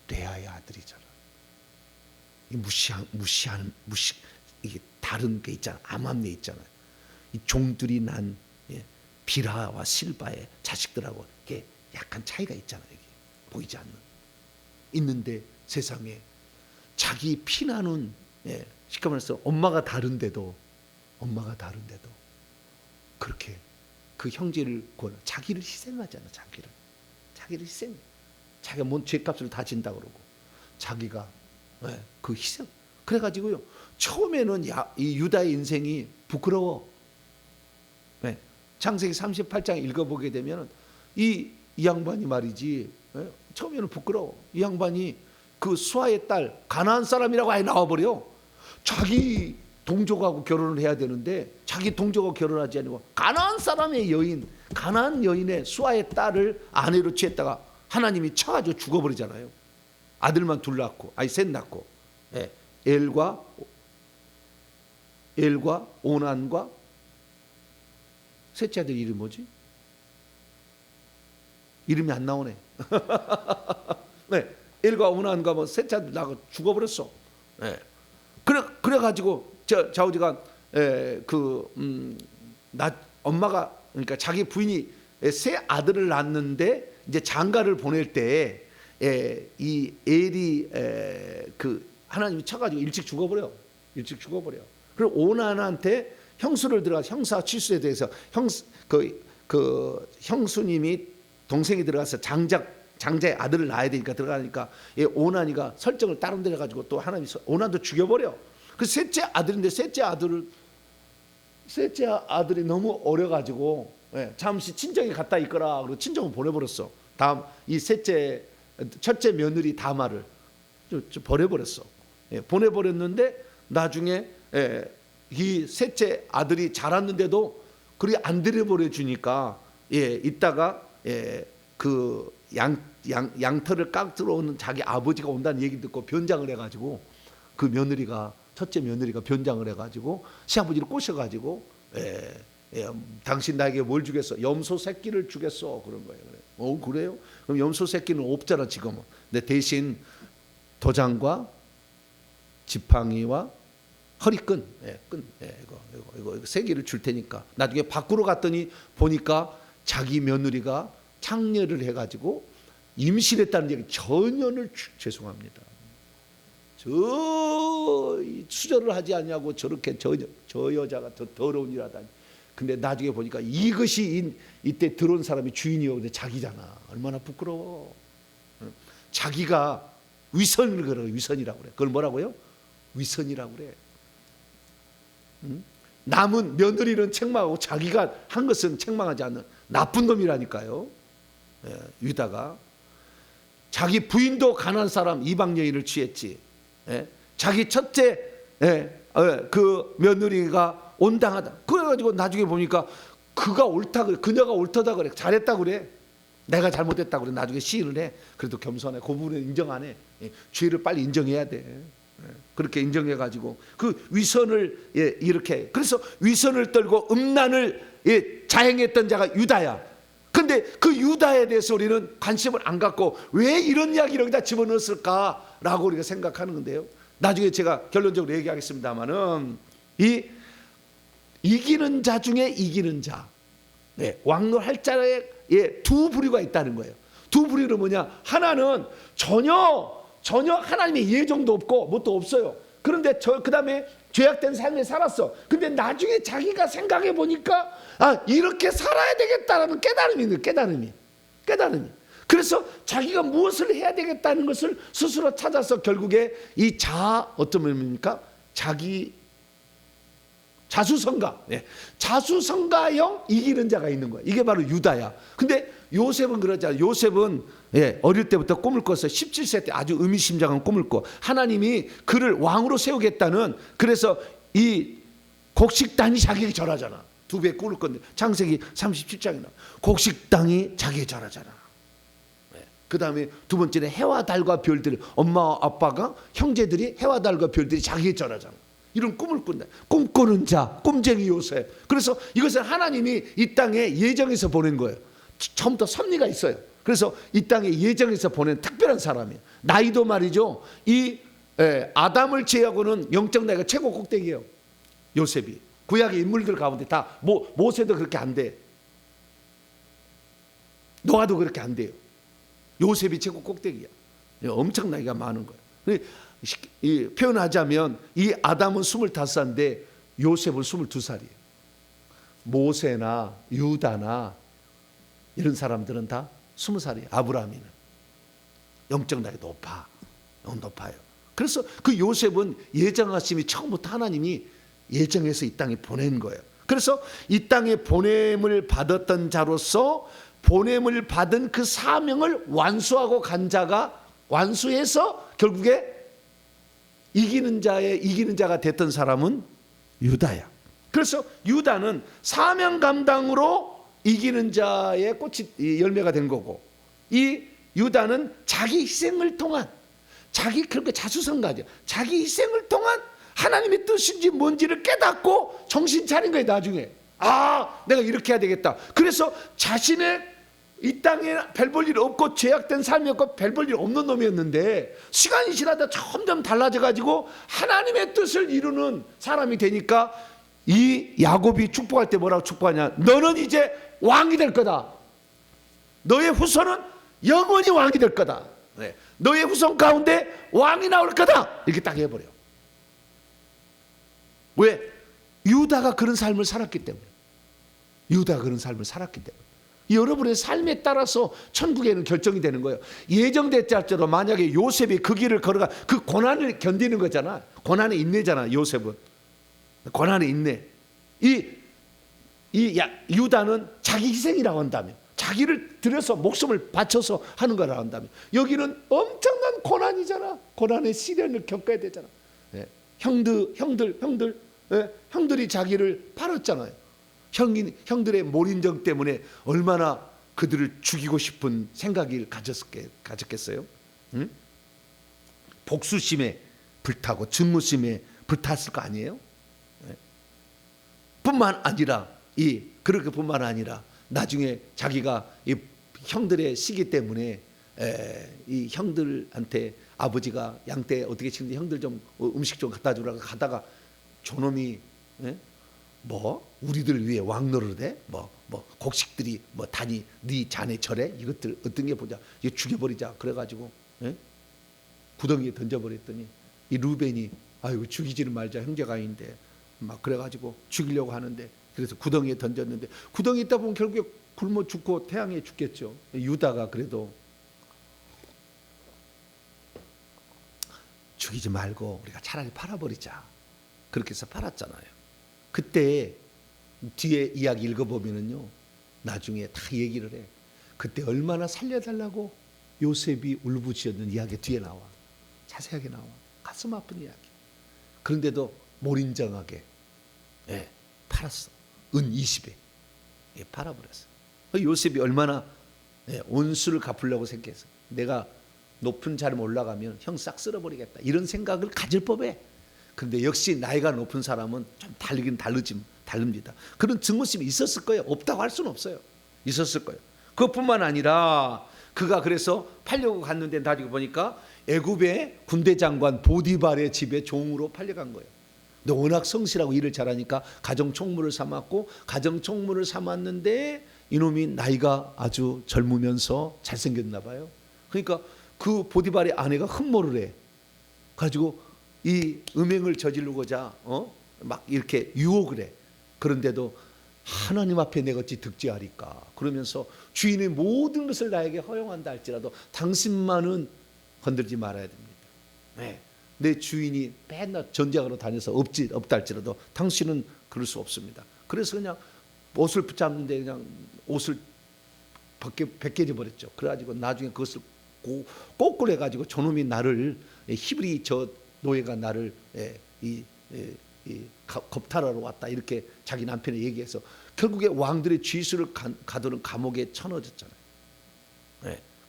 레아의 아들이잖아. 이게 다른 게 있잖아. 암암리에 있잖아. 이 종들이 난 비라와 실바의 자식들하고 이게 약간 차이가 있잖아. 이게 보이지 않는. 있는데 세상에 자기 피나는 쉽게 말해서 엄마가 다른데도 그렇게 그 형제를 자기를 희생하잖아. 자기를 희생. 자기가 뭔 죄값을 다 진다 그러고 자기가 그 희생. 그래가지고요. 처음에는 이 유다의 인생이 부끄러워. 창세기 38장 읽어보게 되면 이 양반이 말이지. 처음에는 부끄러워. 이 양반이 그 수아의 딸 가나안 사람이라고 아예 나와버려. 자기 동족하고 결혼을 해야 되는데 자기 동족하고 결혼하지 않고 가나안 사람의 여인, 가나안 여인의 수아의 딸을 아내로 취했다가 하나님이 쳐가지고 죽어버리잖아요. 아들만 둘 낳고, 셋 낳고, 엘과 오난과 셋째 아들 이름 뭐지? 이름이 안 나오네. 엘과 오난과 뭐 셋째 아들 낳고 죽어버렸어. 그래가지고 좌우지간 엄마가 그러니까 자기 부인이 세 아들을 낳았는데 이제 장가를 보낼 때 이 엘이 하나님이 쳐가지고 일찍 죽어버려. 그리고 오난한테 형수를 들어가서 형사 취수에 대해서 형수님이 동생이 들어가서 장자의 아들을 낳아야 되니까 들어가니까 오난이가 설정을 다른 데 가지고 또 하나님이 오난도 죽여버려. 그 셋째 아들인데 셋째 아들이 너무 어려가지고 잠시 친정에 갔다 있거라. 그리고 친정을 보내버렸어. 다음 이 첫째 며느리 다마를 보내버렸어. 보내버렸는데 나중에 이 셋째 아들이 자랐는데도 그리 안 들여보내 주니까 이따가 그 양털을 깎으러 오는 자기 아버지가 온다는 얘기 듣고 변장을 해가지고 그 며느리가 첫째 며느리가 변장을 해가지고 시아버지를 꼬셔가지고 당신 나에게 뭘 주겠어? 염소 새끼를 주겠어. 그런 거예요. 그래요? 그럼 염소 새끼는 없잖아 지금은. 근데 대신 도장과 지팡이와 허리끈, 이거 세 개를 줄 테니까. 나중에 밖으로 갔더니 보니까 자기 며느리가 창녀를 해가지고 임신했다는 얘기. 죄송합니다. 수절을 하지 않냐고 저렇게 저 여자가 더 더러운 일 하다니. 근데 나중에 보니까 이것이 이때 들어온 사람이 주인이요. 근데 자기잖아. 얼마나 부끄러워. 자기가 위선을 그래. 위선이라고 그래. 그걸 뭐라고요? 위선이라고 그래. 남은 며느리는 책망하고 자기가 한 것은 책망하지 않는 나쁜 놈이라니까요. 유다가 자기 부인도 가난한 사람 이방 여인을 취했지. 자기 첫째 그 며느리가 온당하다. 그래가지고 나중에 보니까 그가 옳다 그래. 그녀가 옳다다 그래. 잘했다 그래. 내가 잘못했다 그래. 나중에 시인을 해. 그래도 겸손해. 그 부분은 인정 안 해. 죄를 빨리 인정해야 돼. 그렇게 인정해가지고 그 위선을 이렇게. 그래서 위선을 떨고 음란을 자행했던 자가 유다야. 근데 그 유다에 대해서 우리는 관심을 안 갖고 왜 이런 이야기를 여기다 집어넣었을까라고 우리가 생각하는 건데요. 나중에 제가 결론적으로 얘기하겠습니다만은 이기는 자 중에 이기는 자, 왕노할 자에 두 부류가 있다는 거예요. 두 부류는 뭐냐? 하나는 전혀 하나님의 예정도 없고 뭣도 없어요. 그런데 그 다음에 죄악된 삶에 살았어. 근데 나중에 자기가 생각해 보니까 이렇게 살아야 되겠다라는 깨달음이 있는 깨달음이. 그래서 자기가 무엇을 해야 되겠다는 것을 스스로 찾아서 결국에 이 어떤 의미입니까? 자수성가. 자수성가형 이기는 자가 있는 거야. 이게 바로 유다야. 근데 요셉은 그러잖아. 요셉은 어릴 때부터 꿈을 꿨어요. 17세 때 아주 의미심장한 꿈을 꿔. 하나님이 그를 왕으로 세우겠다는. 그래서 이 곡식당이 자기에게 절하잖아. 2배 꿀을 꿨는데 창세기 37장에 나와. 곡식당이 자기에게 절하잖아. 그 다음에 두 번째는 해와 달과 별들, 엄마 아빠가 형제들이 해와 달과 별들이 자기에게 전하잖아. 이런 꿈을 꾼다. 꿈꾸는 자, 꿈쟁이 요셉. 그래서 이것은 하나님이 이 땅에 예정해서 보낸 거예요. 처음부터 섭리가 있어요. 그래서 이 땅에 예정해서 보낸 특별한 사람이에요. 나이도 말이죠, 이 아담을 제외하고는 영적 나이가 최고 꼭대기예요. 요셉이 구약의 인물들 가운데 다 모세도 그렇게 안 돼. 노아도 그렇게 안 돼요. 요셉이 최고 꼭대기야. 엄청 나이가 많은 거예요. 표현하자면 이 아담은 25살인데 요셉은 22살이에요. 모세나 유다나 이런 사람들은 다 20살이에요. 아브라함이는 영적 나이가 높아요. 그래서 그 요셉은 예정하심이 처음부터 하나님이 예정해서 이 땅에 보낸 거예요. 그래서 이 땅에 보냄을 받았던 자로서 보냄을 받은 그 사명을 완수하고 간 자가, 완수해서 결국에 이기는 자가 됐던 사람은 유다야. 그래서 유다는 사명 감당으로 이기는 자의 꽃이 열매가 된 거고, 이 유다는 자기 희생을 통한, 그렇게 자수성가죠. 자기 희생을 통한 하나님의 뜻인지 뭔지를 깨닫고 정신 차린 거예요. 나중에 내가 이렇게 해야 되겠다. 그래서 자신의 이 땅에 별 볼 일 없고 죄악된 삶이었고 별 볼 일 없는 놈이었는데 시간이 지나다 점점 달라져 가지고 하나님의 뜻을 이루는 사람이 되니까, 이 야곱이 축복할 때 뭐라고 축복하냐? 너는 이제 왕이 될 거다. 너의 후손은 영원히 왕이 될 거다. 너의 후손 가운데 왕이 나올 거다. 이렇게 딱 해버려. 왜? 유다가 그런 삶을 살았기 때문에. 여러분의 삶에 따라서 천국에는 결정이 되는 거예요. 예정됐지 할지라도 만약에 요셉이 그 길을 걸어가, 그 고난을 견디는 거잖아. 고난의 인내잖아. 요셉은 고난의 인내. 유다는 자기 희생이라고 한다면, 자기를 들여서 목숨을 바쳐서 하는 거라고 한다면, 여기는 엄청난 고난이잖아. 고난의 시련을 겪어야 되잖아. 형들이 자기를 팔았잖아요. 형들의 몰인정 때문에 얼마나 그들을 죽이고 싶은 생각을 가졌겠어요? 응? 복수심에 불타고 증오심에 불탔을 거 아니에요? 뿐만 아니라 나중에 자기가 이 형들의 시기 때문에 이 형들한테 아버지가 양떼 어떻게 치는데 형들 좀 음식 좀 갖다 주라고 가다가 저놈이 우리들 위해 왕노릇해? 곡식들이 다니 네 자네 절에 이것들 어떤 게 보자, 이거 죽여버리자. 그래가지고 구덩이에 던져버렸더니 이 루벤이 아이고 죽이지는 말자, 형제가 아닌데 막 그래가지고 죽이려고 하는데, 그래서 구덩이에 던졌는데 구덩이에 있다 보면 결국에 굶어 죽고 태양에 죽겠죠. 유다가 그래도 죽이지 말고 우리가 차라리 팔아버리자, 그렇게 해서 팔았잖아요. 그때 뒤에 이야기 읽어보면은요, 나중에 다 얘기를 해. 그때 얼마나 살려달라고 요셉이 울부짖었는 이야기 뒤에 나와. 자세하게 나와. 가슴 아픈 이야기. 그런데도 몰인정하게 팔았어. 은 20에 팔아버렸어. 요셉이 얼마나 온수를 갚으려고 생각했어. 내가 높은 자리에 올라가면 형 싹 쓸어버리겠다, 이런 생각을 가질 법해. 그런데 역시 나이가 높은 사람은 좀 다릅니다. 그런 증오심이 있었을 거예요. 없다고 할 수는 없어요. 있었을 거예요. 그것뿐만 아니라 그가 그래서 팔려고 갔는데 나중에 보니까 애굽의 군대 장관 보디발의 집에 종으로 팔려간 거예요. 근데 워낙 성실하고 일을 잘하니까 가정총무를 삼았고, 가정총무를 삼았는데 이놈이 나이가 아주 젊으면서 잘생겼나 봐요. 그러니까 그 보디발의 아내가 흠모를 해 가지고 이 음행을 저지르고자 막 이렇게 유혹을 해. 그런데도 하나님 앞에 내가 어찌 득지하리까 그러면서 주인의 모든 것을 나에게 허용한다 할지라도 당신만은 건들지 말아야 됩니다. 내 주인이 맨날 전쟁하러 다녀서 없다 할지라도 당신은 그럴 수 없습니다. 그래서 그냥 옷을 붙잡는데 그냥 옷을 벗겨져 버렸죠. 그래가지고 나중에 그것을 꼬꾸려 가지고 저놈이 나를, 히브리 저 노예가 나를 겁탈하러 왔다, 이렇게 자기 남편이 얘기해서 결국에 왕들의 쥐수를 가두는 감옥에 쳐넣어졌잖아요.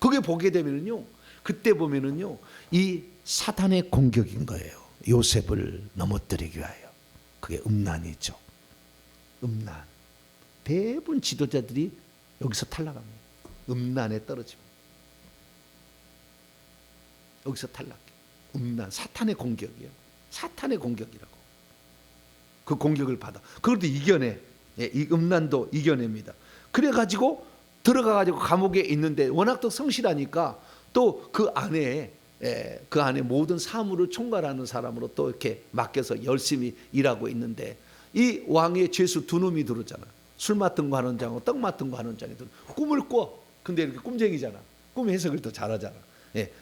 그게 보게 되면은요, 그때 보면은요, 이 사탄의 공격인 거예요. 요셉을 넘어뜨리기 위하여. 그게 음란이죠. 음란. 대부분 지도자들이 여기서 탈락합니다. 음란에 떨어집니다. 여기서 탈락해. 음란, 사탄의 공격이에요. 사탄의 공격이라고. 그 공격을 받아. 그것도 이겨내. 이 음란도 이겨냅니다. 그래가지고 들어가가지고 감옥에 있는데 워낙 또 성실하니까 또 그 안에 모든 사물을 총괄하는 사람으로 또 이렇게 맡겨서 열심히 일하고 있는데 이 왕의 죄수 두 놈이 들었잖아. 술 맡은 거 하는 자고 떡 맡은 거 하는 자이 들 꿈을 꿔. 근데 이렇게 꿈쟁이잖아. 꿈 해석을 더 잘하잖아.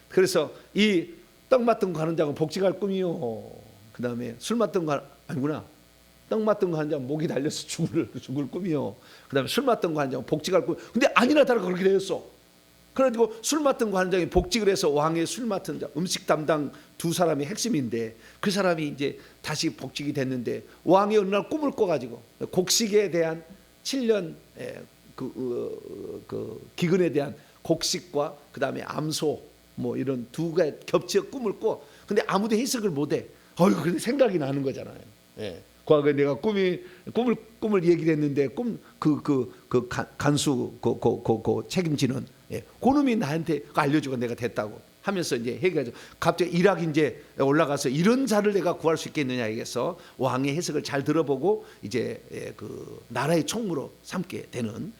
그래서 이 떡 맡은 거 하는 자고 복직할 꿈이요. 그 다음에 술 맡은 거 아니구나. 떡 맡은 거 하는 자고 목이 달려서 죽을 꿈이요. 그 다음에 술 맡은 거 하는 자고 복직할 꿈. 근데 아니나 다를까 그렇게 되었어. 그래가지고 술 맡은 거 하는 자가 복직을 해서 왕의 술 맡은 자, 음식 담당 두 사람이 핵심인데 그 사람이 이제 다시 복직이 됐는데 왕이 어느 날 꿈을 꿔가지고 곡식에 대한 7년 그 기근에 대한 곡식과 그 다음에 암소 뭐 이런 두 가지 겹쳐 꿈을 꿔. 근데 아무도 해석을 못해. 근데 생각이 나는 거잖아요. 과거에 내가 꿈을 얘기를 했는데 간수 책임지는 그놈이 나한테 알려주고 내가 됐다고 하면서 이제 해가지고 갑자기 일하기 이제 올라가서 이런 자를 내가 구할 수 있겠느냐 해서 왕의 해석을 잘 들어보고 이제 그 나라의 총무로 삼게 되는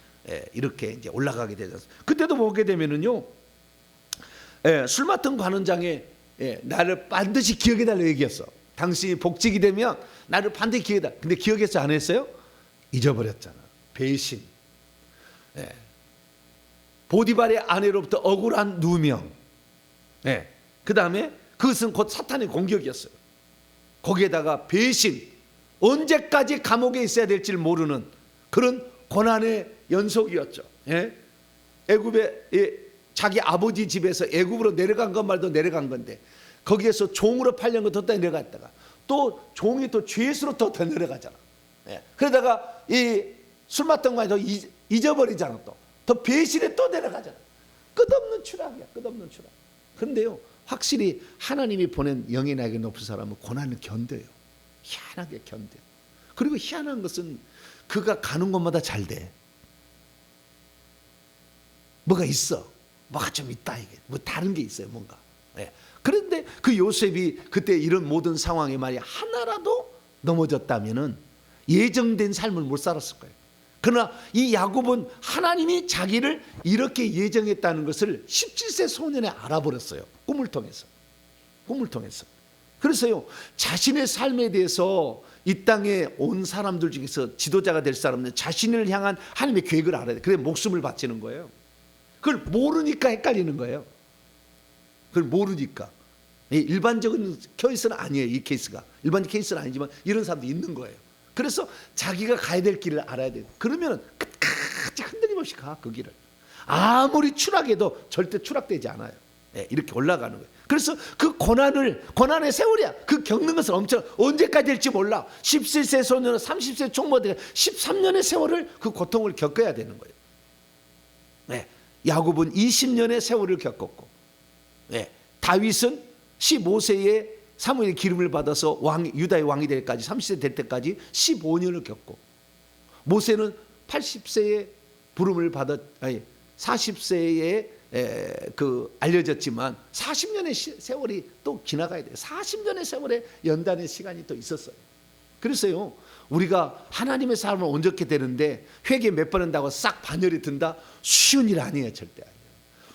이렇게 이제 올라가게 되죠. 그때도 보게 되면은요, 술 맡은 관원장에 나를 반드시 기억해 달라고 얘기했어. 당신이 복직이 되면 나를 반드시 기억해다. 근데 기억했어 안 했어요? 잊어버렸잖아. 배신. 보디발의 아내로부터 억울한 누명. 그 다음에 그것은 곧 사탄의 공격이었어요. 거기에다가 배신. 언제까지 감옥에 있어야 될지 모르는 그런 고난의 연속이었죠. 애굽에 자기 아버지 집에서 애굽으로 내려간 것 말도 내려간 건데 거기에서 종으로 팔린 거 더 내려갔다가 또 종이 또 죄수로 더 내려가잖아. 그러다가 이 술 맡던 거 아니라 잊어버리잖아. 더 배신에 또 내려가잖아. 끝없는 추락이야. 끝없는 추락. 그런데요, 확실히 하나님이 보낸 영이 나에게 높은 사람은 고난을 견뎌요. 희한하게 견뎌요. 그리고 희한한 것은 그가 가는 곳마다 잘 돼. 뭐가 있어. 뭐가 좀 있다 이게. 뭐 다른 게 있어요. 뭔가. 그런데 그 요셉이 그때 이런 모든 상황에 말이야 하나라도 넘어졌다면은 예정된 삶을 못 살았을 거예요. 그러나 이 야곱은 하나님이 자기를 이렇게 예정했다는 것을 17세 소년에 알아버렸어요. 꿈을 통해서. 그래서요, 자신의 삶에 대해서 이 땅에 온 사람들 중에서 지도자가 될 사람은 자신을 향한 하나님의 계획을 알아야 돼. 그래 목숨을 바치는 거예요. 그걸 모르니까 헷갈리는 거예요. 그걸 모르니까. 일반적인 케이스는 아니에요. 이 케이스가 일반적 케이스는 아니지만 이런 사람도 있는 거예요. 그래서 자기가 가야 될 길을 알아야 돼요. 그러면 끝까지 흔들림 없이 가. 그 길을 아무리 추락해도 절대 추락되지 않아요. 이렇게 올라가는 거예요. 그래서 그 고난의 세월이야. 그 겪는 것은 엄청 언제까지 될지 몰라. 17세 소년 30세 총무대 13년의 세월을 그 고통을 겪어야 되는 거예요. 야곱은 20년의 세월을 겪었고, 다윗은 15세에 사무엘의 기름을 받아서 유다의 왕이 될 때까지 30세 될 때까지 15년을 겪고, 모세는 80세에 부름을 받아 40세에 알려졌지만 40년의 세월이 또 지나가야 돼요. 40년의 세월의 연단의 시간이 또 있었어요. 그래서요, 우리가 하나님의 삶을 온전케 되는데 회개 몇 번 한다고 싹 반열이 든다? 쉬운 일 아니에요. 절대 아니에요.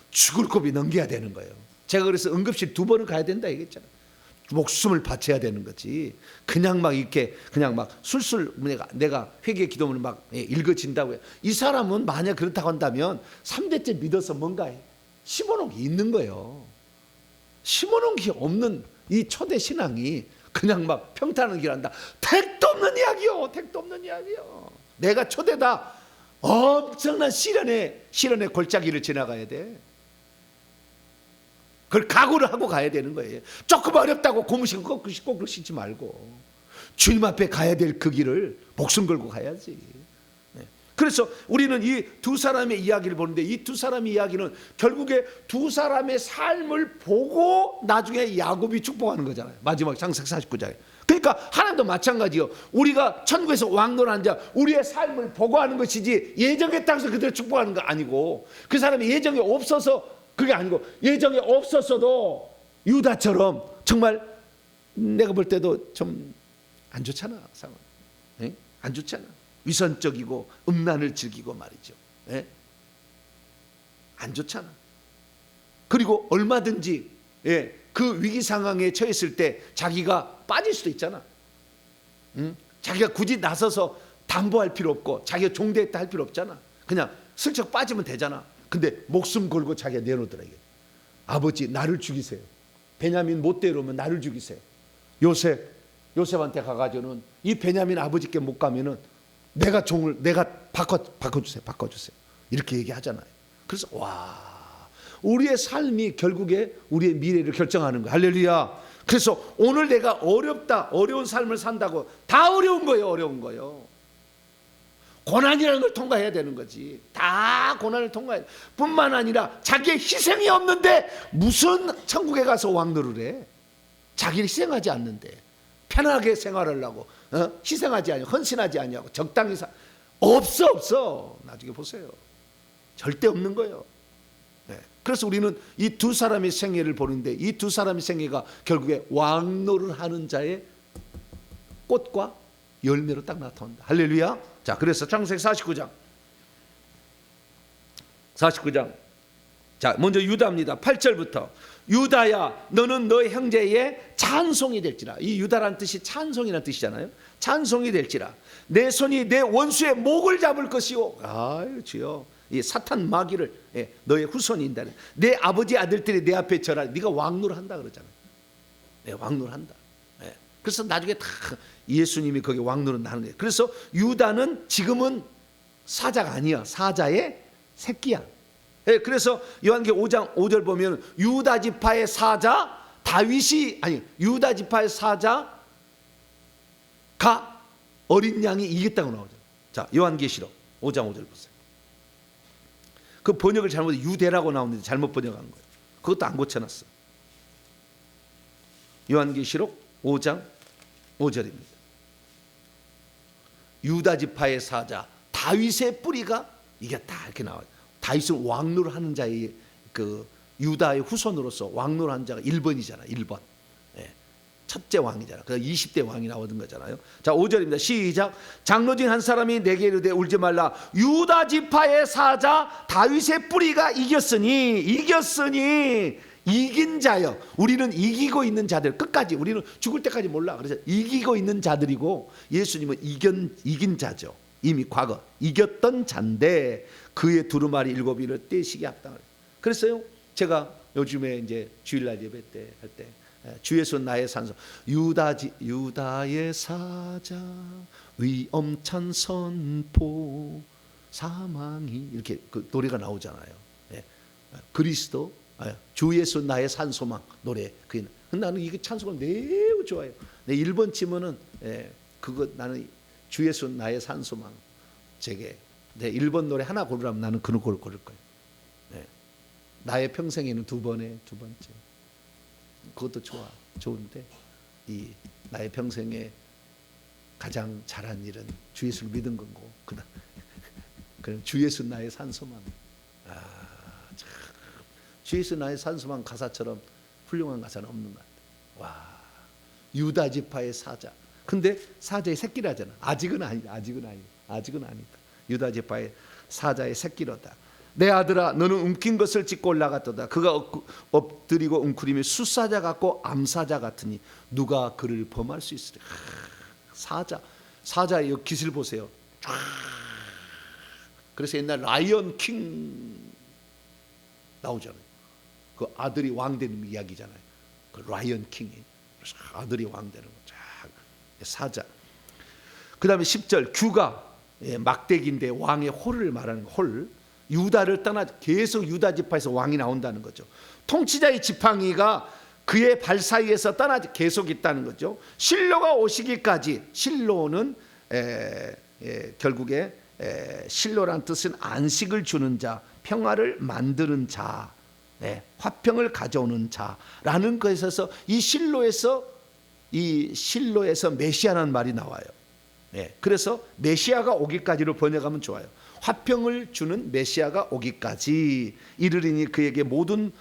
죽을 고비 넘겨야 되는 거예요. 제가 그래서 응급실 2번을 가야 된다 얘기했잖아요. 목숨을 바쳐야 되는 거지. 그냥 막 이렇게 그냥 막 술술 내가 회개 기도문을 막 읽어진다고요. 이 사람은 만약 그렇다고 한다면 3대째 믿어서 뭔가 심어놓은 게 있는 거예요. 심어놓은 게 없는 이 초대 신앙이 그냥 막 평탄한 길 한다. 택도 없는 이야기요. 택도 없는 이야기요. 내가 초대다. 엄청난 시련의 골짜기를 지나가야 돼. 그걸 각오를 하고 가야 되는 거예요. 조금 어렵다고 고무신 꼭 신지 말고 주님 앞에 가야 될 그 길을 목숨 걸고 가야지. 그래서 우리는 이 두 사람의 이야기를 보는데 이 두 사람의 이야기는 결국에 두 사람의 삶을 보고 나중에 야곱이 축복하는 거잖아요. 마지막 창세기 49장에. 그러니까 하나님도 마찬가지요. 우리가 천국에서 왕노릇하는 자, 우리의 삶을 보고 하는 것이지 예정에 따라서 그대로 축복하는 거 아니고, 그 사람이 예정에 없어서 그게 아니고, 예정에 없었어도 유다처럼 정말 내가 볼 때도 좀 안 좋잖아, 상황. 안 좋잖아. 위선적이고 음란을 즐기고 말이죠. 안 좋잖아. 그리고 얼마든지 그 위기 상황에 처했을 때 자기가 빠질 수도 있잖아. 자기가 굳이 나서서 담보할 필요 없고 자기가 종대했다 할 필요 없잖아. 그냥 슬쩍 빠지면 되잖아. 근데 목숨 걸고 자기가 내놓더라. 이게. 아버지 나를 죽이세요. 베냐민 못 데려오면 나를 죽이세요. 요셉한테 가가지고는 이 베냐민 아버지께 못 가면은 내가 바꿔주세요. 이렇게 얘기하잖아요. 그래서 우리의 삶이 결국에 우리의 미래를 결정하는 거야. 할렐루야. 그래서 오늘 내가 어려운 삶을 산다고 다 어려운 거예요. 고난이라는 걸 통과해야 되는 거지. 다 고난을 통과해야 돼. 뿐만 아니라 자기의 희생이 없는데 무슨 천국에 가서 왕노를 해. 자기를 희생하지 않는데 편하게 생활하려고 희생하지 않냐고, 헌신하지 않냐고, 적당히 없어. 나중에 보세요. 절대 없는 거예요. 그래서 우리는 이 두 사람의 생애를 보는데 이 두 사람의 생애가 결국에 왕노를 하는 자의 꽃과 열매로 딱 나타난다. 할렐루야. 자, 그래서 창세기 49장. 자, 먼저 유다입니다. 8절부터 유다야 너는 너의 형제의 찬송이 될지라. 이 유다라는 뜻이 찬송이라는 뜻이잖아요. 찬송이 될지라. 내 손이 내 원수의 목을 잡을 것이요. 아유 주여. 이 사탄 마귀를 너의 후손인다. 내 아버지 아들들이 내 앞에 절하. 네가 왕노를 한다 그러잖아요. 왕노를 한다. 그래서 나중에 다 예수님이 거기 왕노를 하는 거예요. 그래서 유다는 지금은 사자가 아니야. 사자의 새끼야. 그래서 요한계시록 5장 5절 보면 유다 지파의 사자 유다 지파의 사자가 어린 양이 이겼다고 나오죠. 자, 요한계시록 5장 5절 보세요. 그 번역을 잘못해 유대라고 나오는데 잘못 번역한 거예요. 그것도 안 고쳐놨어. 요한계시록 5장 5절입니다. 유다 지파의 사자 다윗의 뿌리가 이겼다 이렇게 나와요. 다윗은 왕노를 하는 자의 그 유다의 후손으로서 왕노를 하는 자가 1번이잖아. 1번. 첫째 왕이잖아. 그래서 20대 왕이 나오는 거잖아요. 자, 5절입니다. 시작. 장로 중 한 사람이 내게 이르되 울지 말라. 유다 지파의 사자 다윗의 뿌리가 이겼으니 이긴 자여. 우리는 이기고 있는 자들 끝까지 우리는 죽을 때까지 몰라. 그래서 이기고 있는 자들이고 예수님은 이긴 자죠. 이미 과거 이겼던 잔데 그의 두루마리 7이를 떼시기 합당하다. 그랬어요. 제가 요즘에 이제 주일날 예배 때 할 때 주의 손 나의 산소 유다의 사자 위엄찬 선포 사망이 이렇게 그 노래가 나오잖아요. 그리스도 주의 손 나의 산소망 노래. 나는 이게 찬송을 매우 좋아해요. 내 1번 치면은 그거 나는 주의 손 나의 산소망. 제게 내 1번 노래 하나 고르라면 나는 그 노래를 고를 거예요. 나의 평생에는 두 번째. 그것도 좋은데 이 나의 평생에 가장 잘한 일은 주 예수를 믿은 거고 그럼 주 예수 나의 산소망. 참, 주 예수 나의 산소망 가사처럼 훌륭한 가사는 없는 것 같아요. 유다 지파의 사자. 근데 사자의 새끼라잖아. 아직은 아니다. 유다 지파의 사자의 새끼로다. 내 아들아 너는 움킨 것을 찢고 올라갔도다. 그가 엎드리고 웅크리며 숫사자 같고 암사자 같으니 누가 그를 범할 수 있으랴. 사자의 깃을 보세요. 그래서 옛날 라이언 킹 나오잖아요. 그 아들이 왕 되는 이야기잖아요. 그 라이언 킹이 그래서 아들이 왕 되는 거. 사자. 그 다음에 10절 규가 막대기인데 왕의 홀을 말하는 홀. 유다를 떠나 계속 유다 지파에서 왕이 나온다는 거죠. 통치자의 지팡이가 그의 발 사이에서 떠나지 계속 있다는 거죠. 실로가 오시기까지. 실로는 결국에 실로란 뜻은 안식을 주는 자, 평화를 만드는 자, 화평을 가져오는 자라는 것에서 이 실로에서 메시아라는 말이 나와요. 그래서 메시아가 오기까지로 번역하면 좋아요. 화평을 주는 메시아가 오기까지 이르리니 그에게 모든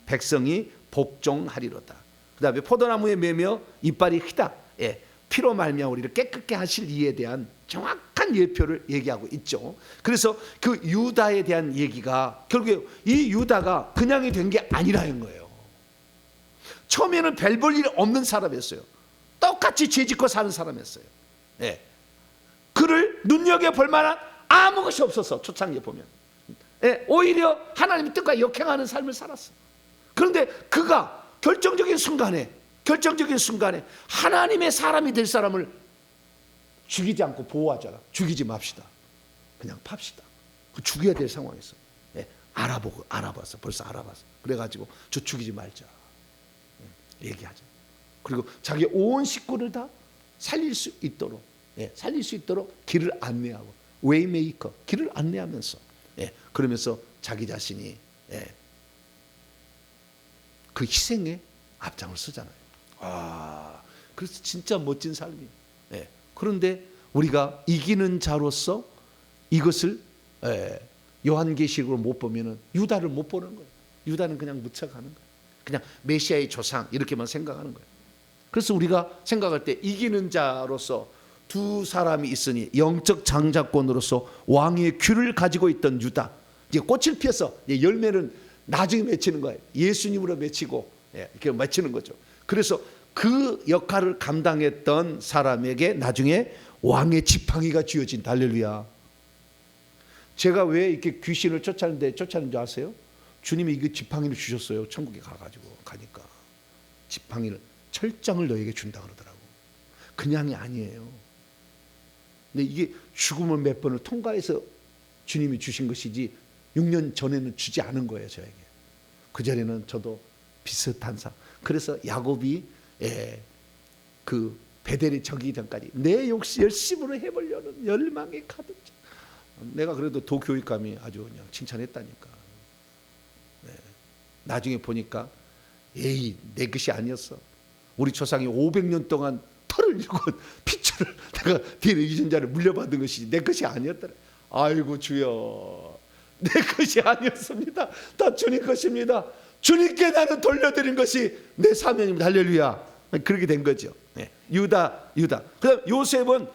백성이 복종하리로다. 그 다음에 포도나무에 매며 이빨이 휘다. 피로 말미암아 우리를 깨끗게 하실 이에 대한 정확한 예표를 얘기하고 있죠. 그래서 그 유다에 대한 얘기가 결국에 이 유다가 그냥이 된 게 아니라는 거예요. 처음에는 별 볼 일 없는 사람이었어요. 똑같이 죄짓고 사는 사람이었어요. 그를 눈여겨볼 만한 아무 것이 없어서 초창기에 보면 오히려 하나님의 뜻과 역행하는 삶을 살았어. 그런데 그가 결정적인 순간에 하나님의 사람이 될 사람을 죽이지 않고 보호하잖아. 죽이지 맙시다. 그냥 팝시다. 죽여야 될 상황에서 알아봤어. 벌써 알아봤어. 그래가지고 저 죽이지 말자. 얘기하자. 그리고 자기 온 식구를 다 살릴 수 있도록 길을 안내하고 웨이메이커 길을 안내하면서 그러면서 자기 자신이 그 희생에 앞장을 서잖아요. 그래서 진짜 멋진 삶이에요. 그런데 우리가 이기는 자로서 이것을 요한계시록으로 못 보면은 유다를 못 보는 거예요. 유다는 그냥 묻혀가는 거예요. 그냥 메시아의 조상 이렇게만 생각하는 거예요. 그래서 우리가 생각할 때 이기는 자로서 두 사람이 있으니 영적 장자권으로서 왕의 귀를 가지고 있던 유다, 이제 꽃을 피워서 열매는 나중에 맺히는 거예요. 예수님으로 맺히고 이렇게 맺히는 거죠. 그래서 그 역할을 감당했던 사람에게 나중에 왕의 지팡이가 쥐어진다. 할렐루야. 제가 왜 이렇게 귀신을 쫓았는지 아세요? 주님이 이 지팡이를 주셨어요. 천국에 가니까 지팡이를 철장을 너에게 준다 그러더라고. 그냥이 아니에요. 근데 이게 죽음을 몇 번을 통과해서 주님이 주신 것이지 6년 전에는 주지 않은 거예요. 저에게. 그 전에는 저도 비슷한 상. 그래서 야곱이 그 베델이 저기 전까지 내 역시 열심으로 해보려는 열망이 가득 차. 내가 그래도 도교육감이 아주 그냥 칭찬했다니까. 나중에 보니까 내 것이 아니었어. 우리 조상이 500년 동안 털을 잃고 피줄을 내가 뒤에 유전자를 물려받은 것이 내 것이 아니었더라. 아이고 주여, 내 것이 아니었습니다. 다 주님 것입니다. 주님께 나는 돌려드린 것이 내 사명입니다. 할렐루야. 그렇게 된 거죠. 유다. 그다음 요셉은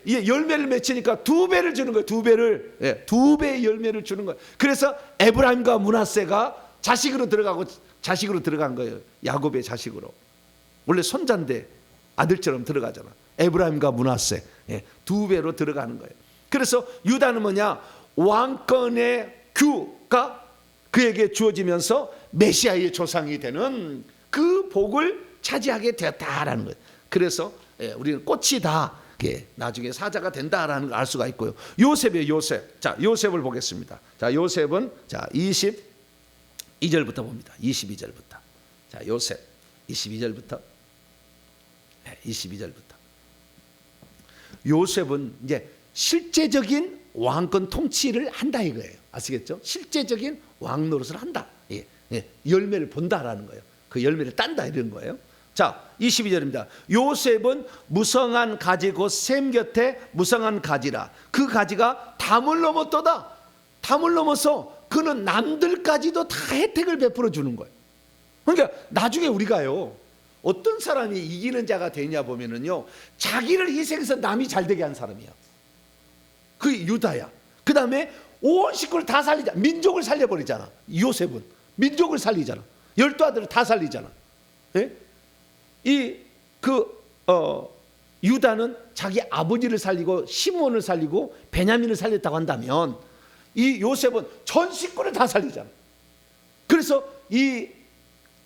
이 열매를 맺히니까 2배를 주는 거예요. 2배를 2배의 열매를 주는 거예요. 그래서 에브라임과 므낫세가 자식으로 들어간 거예요. 야곱의 자식으로. 원래 손자인데 아들처럼 들어가잖아. 에브라임과 므낫세 2배로 들어가는 거예요. 그래서 유다는 뭐냐? 왕권의 규가 그에게 주어지면서 메시아의 조상이 되는 그 복을 차지하게 되었다라는 거예요. 그래서 우리는 꽃이 다 나중에 사자가 된다라는 걸 알 수가 있고요. 요셉이에요. 요셉. 자, 요셉을 보겠습니다. 자, 요셉은 22절부터 봅니다. 22절부터. 자, 요셉 22절부터. 요셉은 이제 실제적인 왕권 통치를 한다 이거예요. 아시겠죠? 실제적인 왕 노릇을 한다. 열매를 본다라는 거예요. 그 열매를 딴다 이런 거예요. 자, 22절입니다. 요셉은 무성한 가지 곧 셈 곁에 무성한 가지라. 그 가지가 담을 넘었도다. 담을 넘어서 그는 남들까지도 다 혜택을 베풀어 주는 거예요. 그러니까 나중에 우리가요, 어떤 사람이 이기는 자가 되냐 보면은요, 자기를 희생해서 남이 잘 되게 한 사람이야. 그 유다야. 그 다음에 온 식구를 다 살리자. 민족을 살려버리잖아. 요셉은 민족을 살리잖아. 12아들을 다 살리잖아. 유다는 자기 아버지를 살리고 시므온을 살리고 베냐민을 살렸다고 한다면, 이 요셉은 전 식구를 다 살리잖아. 그래서 이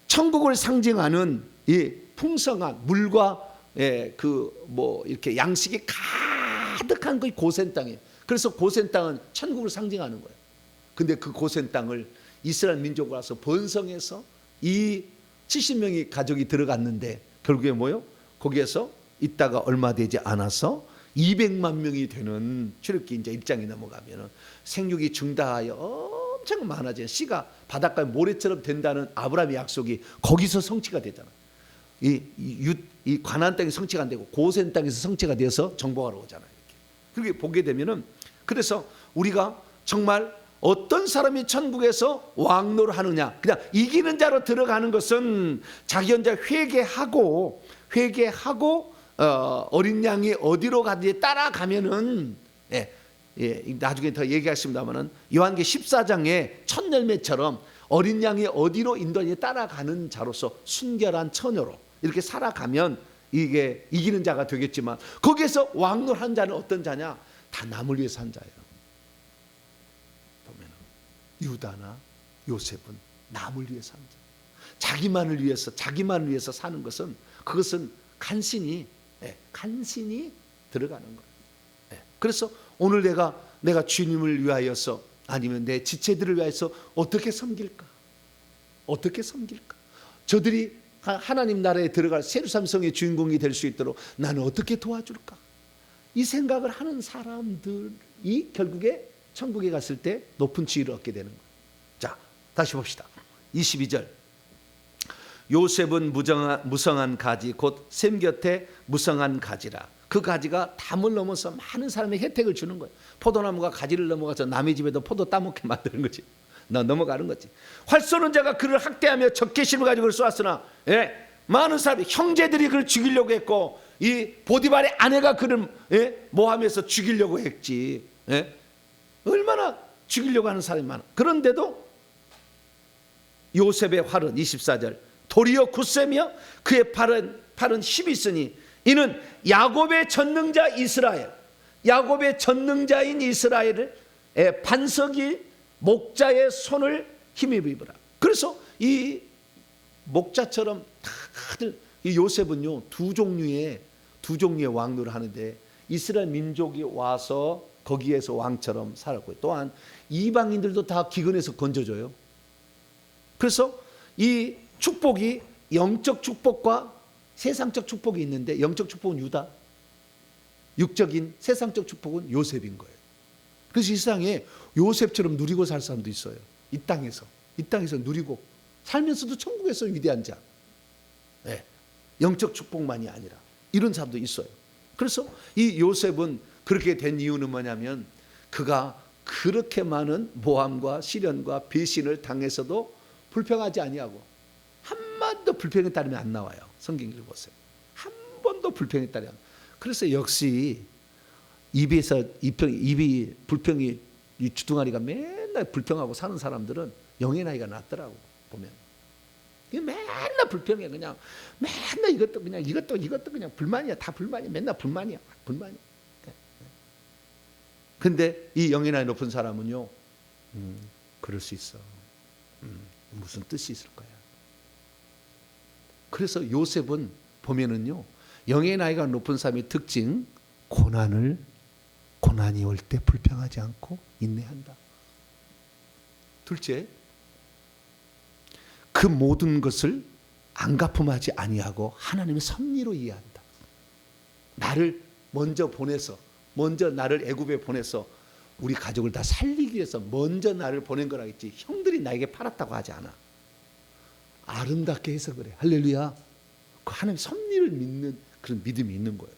천국을 상징하는 이 풍성한 물과 이렇게 양식이 가득한 그 고센 땅이에요. 그래서 고센 땅은 천국을 상징하는 거예요. 근데 그 고센 땅을 이스라엘 민족으로 와서 번성해서 이 70명이 가족이 들어갔는데 결국에 뭐요? 거기에서 있다가 얼마 되지 않아서 200만 명이 되는 출애굽기 이제 1장에 넘어가면은 생육이 증다하여 엄청 많아져요. 씨가 바닷가에 모래처럼 된다는 아브라함의 약속이 거기서 성취가 되잖아. 이 가나안 땅이 성취가 안 되고 고센 땅에서 성취가 되어서 정복하러 오잖아요. 그렇게 보게 되면은 그래서 우리가 정말 어떤 사람이 천국에서 왕노를 하느냐, 그냥 이기는 자로 들어가는 것은 자기 혼자 회개하고 어린 양이 어디로 가든지 따라가면은 나중에 더 얘기하십니다만은 요한계 14장에 첫 열매처럼 어린 양이 어디로 인도하든지 따라가는 자로서 순결한 처녀로 이렇게 살아가면 이게 이기는 자가 되겠지만, 거기에서 왕노한 자는 어떤 자냐? 다 남을 위해서 한 자예요. 보면 유다나 요셉은 남을 위해서 한 자. 자기만을 위해서 사는 것은, 그것은 간신히 들어가는 거예요. 그래서 오늘 내가 주님을 위하여서, 아니면 내 지체들을 위하여서 어떻게 섬길까? 저들이 하나님 나라에 들어갈 예루살렘 성의 주인공이 될 수 있도록 나는 어떻게 도와줄까? 이 생각을 하는 사람들이 결국에 천국에 갔을 때 높은 지위를 얻게 되는 거예요. 자, 다시 봅시다. 22절. 요셉은 무성한 가지 곧 샘 곁에 무성한 가지라. 그 가지가 담을 넘어서 많은 사람에게 혜택을 주는 거예요. 포도나무가 가지를 넘어가서 남의 집에도 포도 따먹게 만드는 거지. 넘어가는 거지. 활 쏘는 자가 그를 학대하며 적개심을 가지고 그를 쏘았으나 많은 사람이, 형제들이 그를 죽이려고 했고, 이 보디발의 아내가 그를 모함해서 죽이려고 했지. 얼마나 죽이려고 하는 사람이 많아. 그런데도 요셉의 활은 24절 도리어 굳세며 그의 팔은 힘이 있으니 이는 야곱의 전능자 이스라엘, 야곱의 전능자인 이스라엘을 반석이 목자의 손을 힘입으라. 그래서 이 목자처럼 다들, 이 요셉은요 두 종류의 왕노를 하는데, 이스라엘 민족이 와서 거기에서 왕처럼 살았고, 또한 이방인들도 다 기근에서 건져줘요. 그래서 이 축복이 영적 축복과 세상적 축복이 있는데, 영적 축복은 유다, 육적인 세상적 축복은 요셉인 거예요. 그래서 이 세상에 요셉처럼 누리고 살 사람도 있어요. 이 땅에서 누리고 살면서도 천국에서 위대한 자, 영적 축복만이 아니라 이런 사람도 있어요. 그래서 이 요셉은 그렇게 된 이유는 뭐냐면, 그가 그렇게 많은 모함과 시련과 배신을 당해서도 불평하지 아니하고, 한 번도 불평의 따름이 안 나와요. 성경 읽어보세요. 한 번도 불평의 따름이 안 나와요. 그래서 역시 입이 불평이, 이 주둥아리가 맨날 불평하고 사는 사람들은 영의 나이가 낮더라고. 보면 맨날 불평해. 그냥 맨날 이것도 그냥 불만이야. 다 불만이야. 맨날 불만이야. 근데 이 영의 나이 높은 사람은요, 그럴 수 있어. 무슨 뜻이 있을 거야. 그래서 요셉은 보면은요, 영의 나이가 높은 사람의 특징, 고난이 올 때 불평하지 않고 인내한다. 둘째, 그 모든 것을 안갚음하지 아니하고 하나님의 섭리로 이해한다. 나를 먼저 나를 애굽에 보내서 우리 가족을 다 살리기 위해서 먼저 나를 보낸 거라겠지, 형들이 나에게 팔았다고 하지 않아. 아름답게 해서 그래. 할렐루야. 그 하나님의 섭리를 믿는 그런 믿음이 있는 거예요.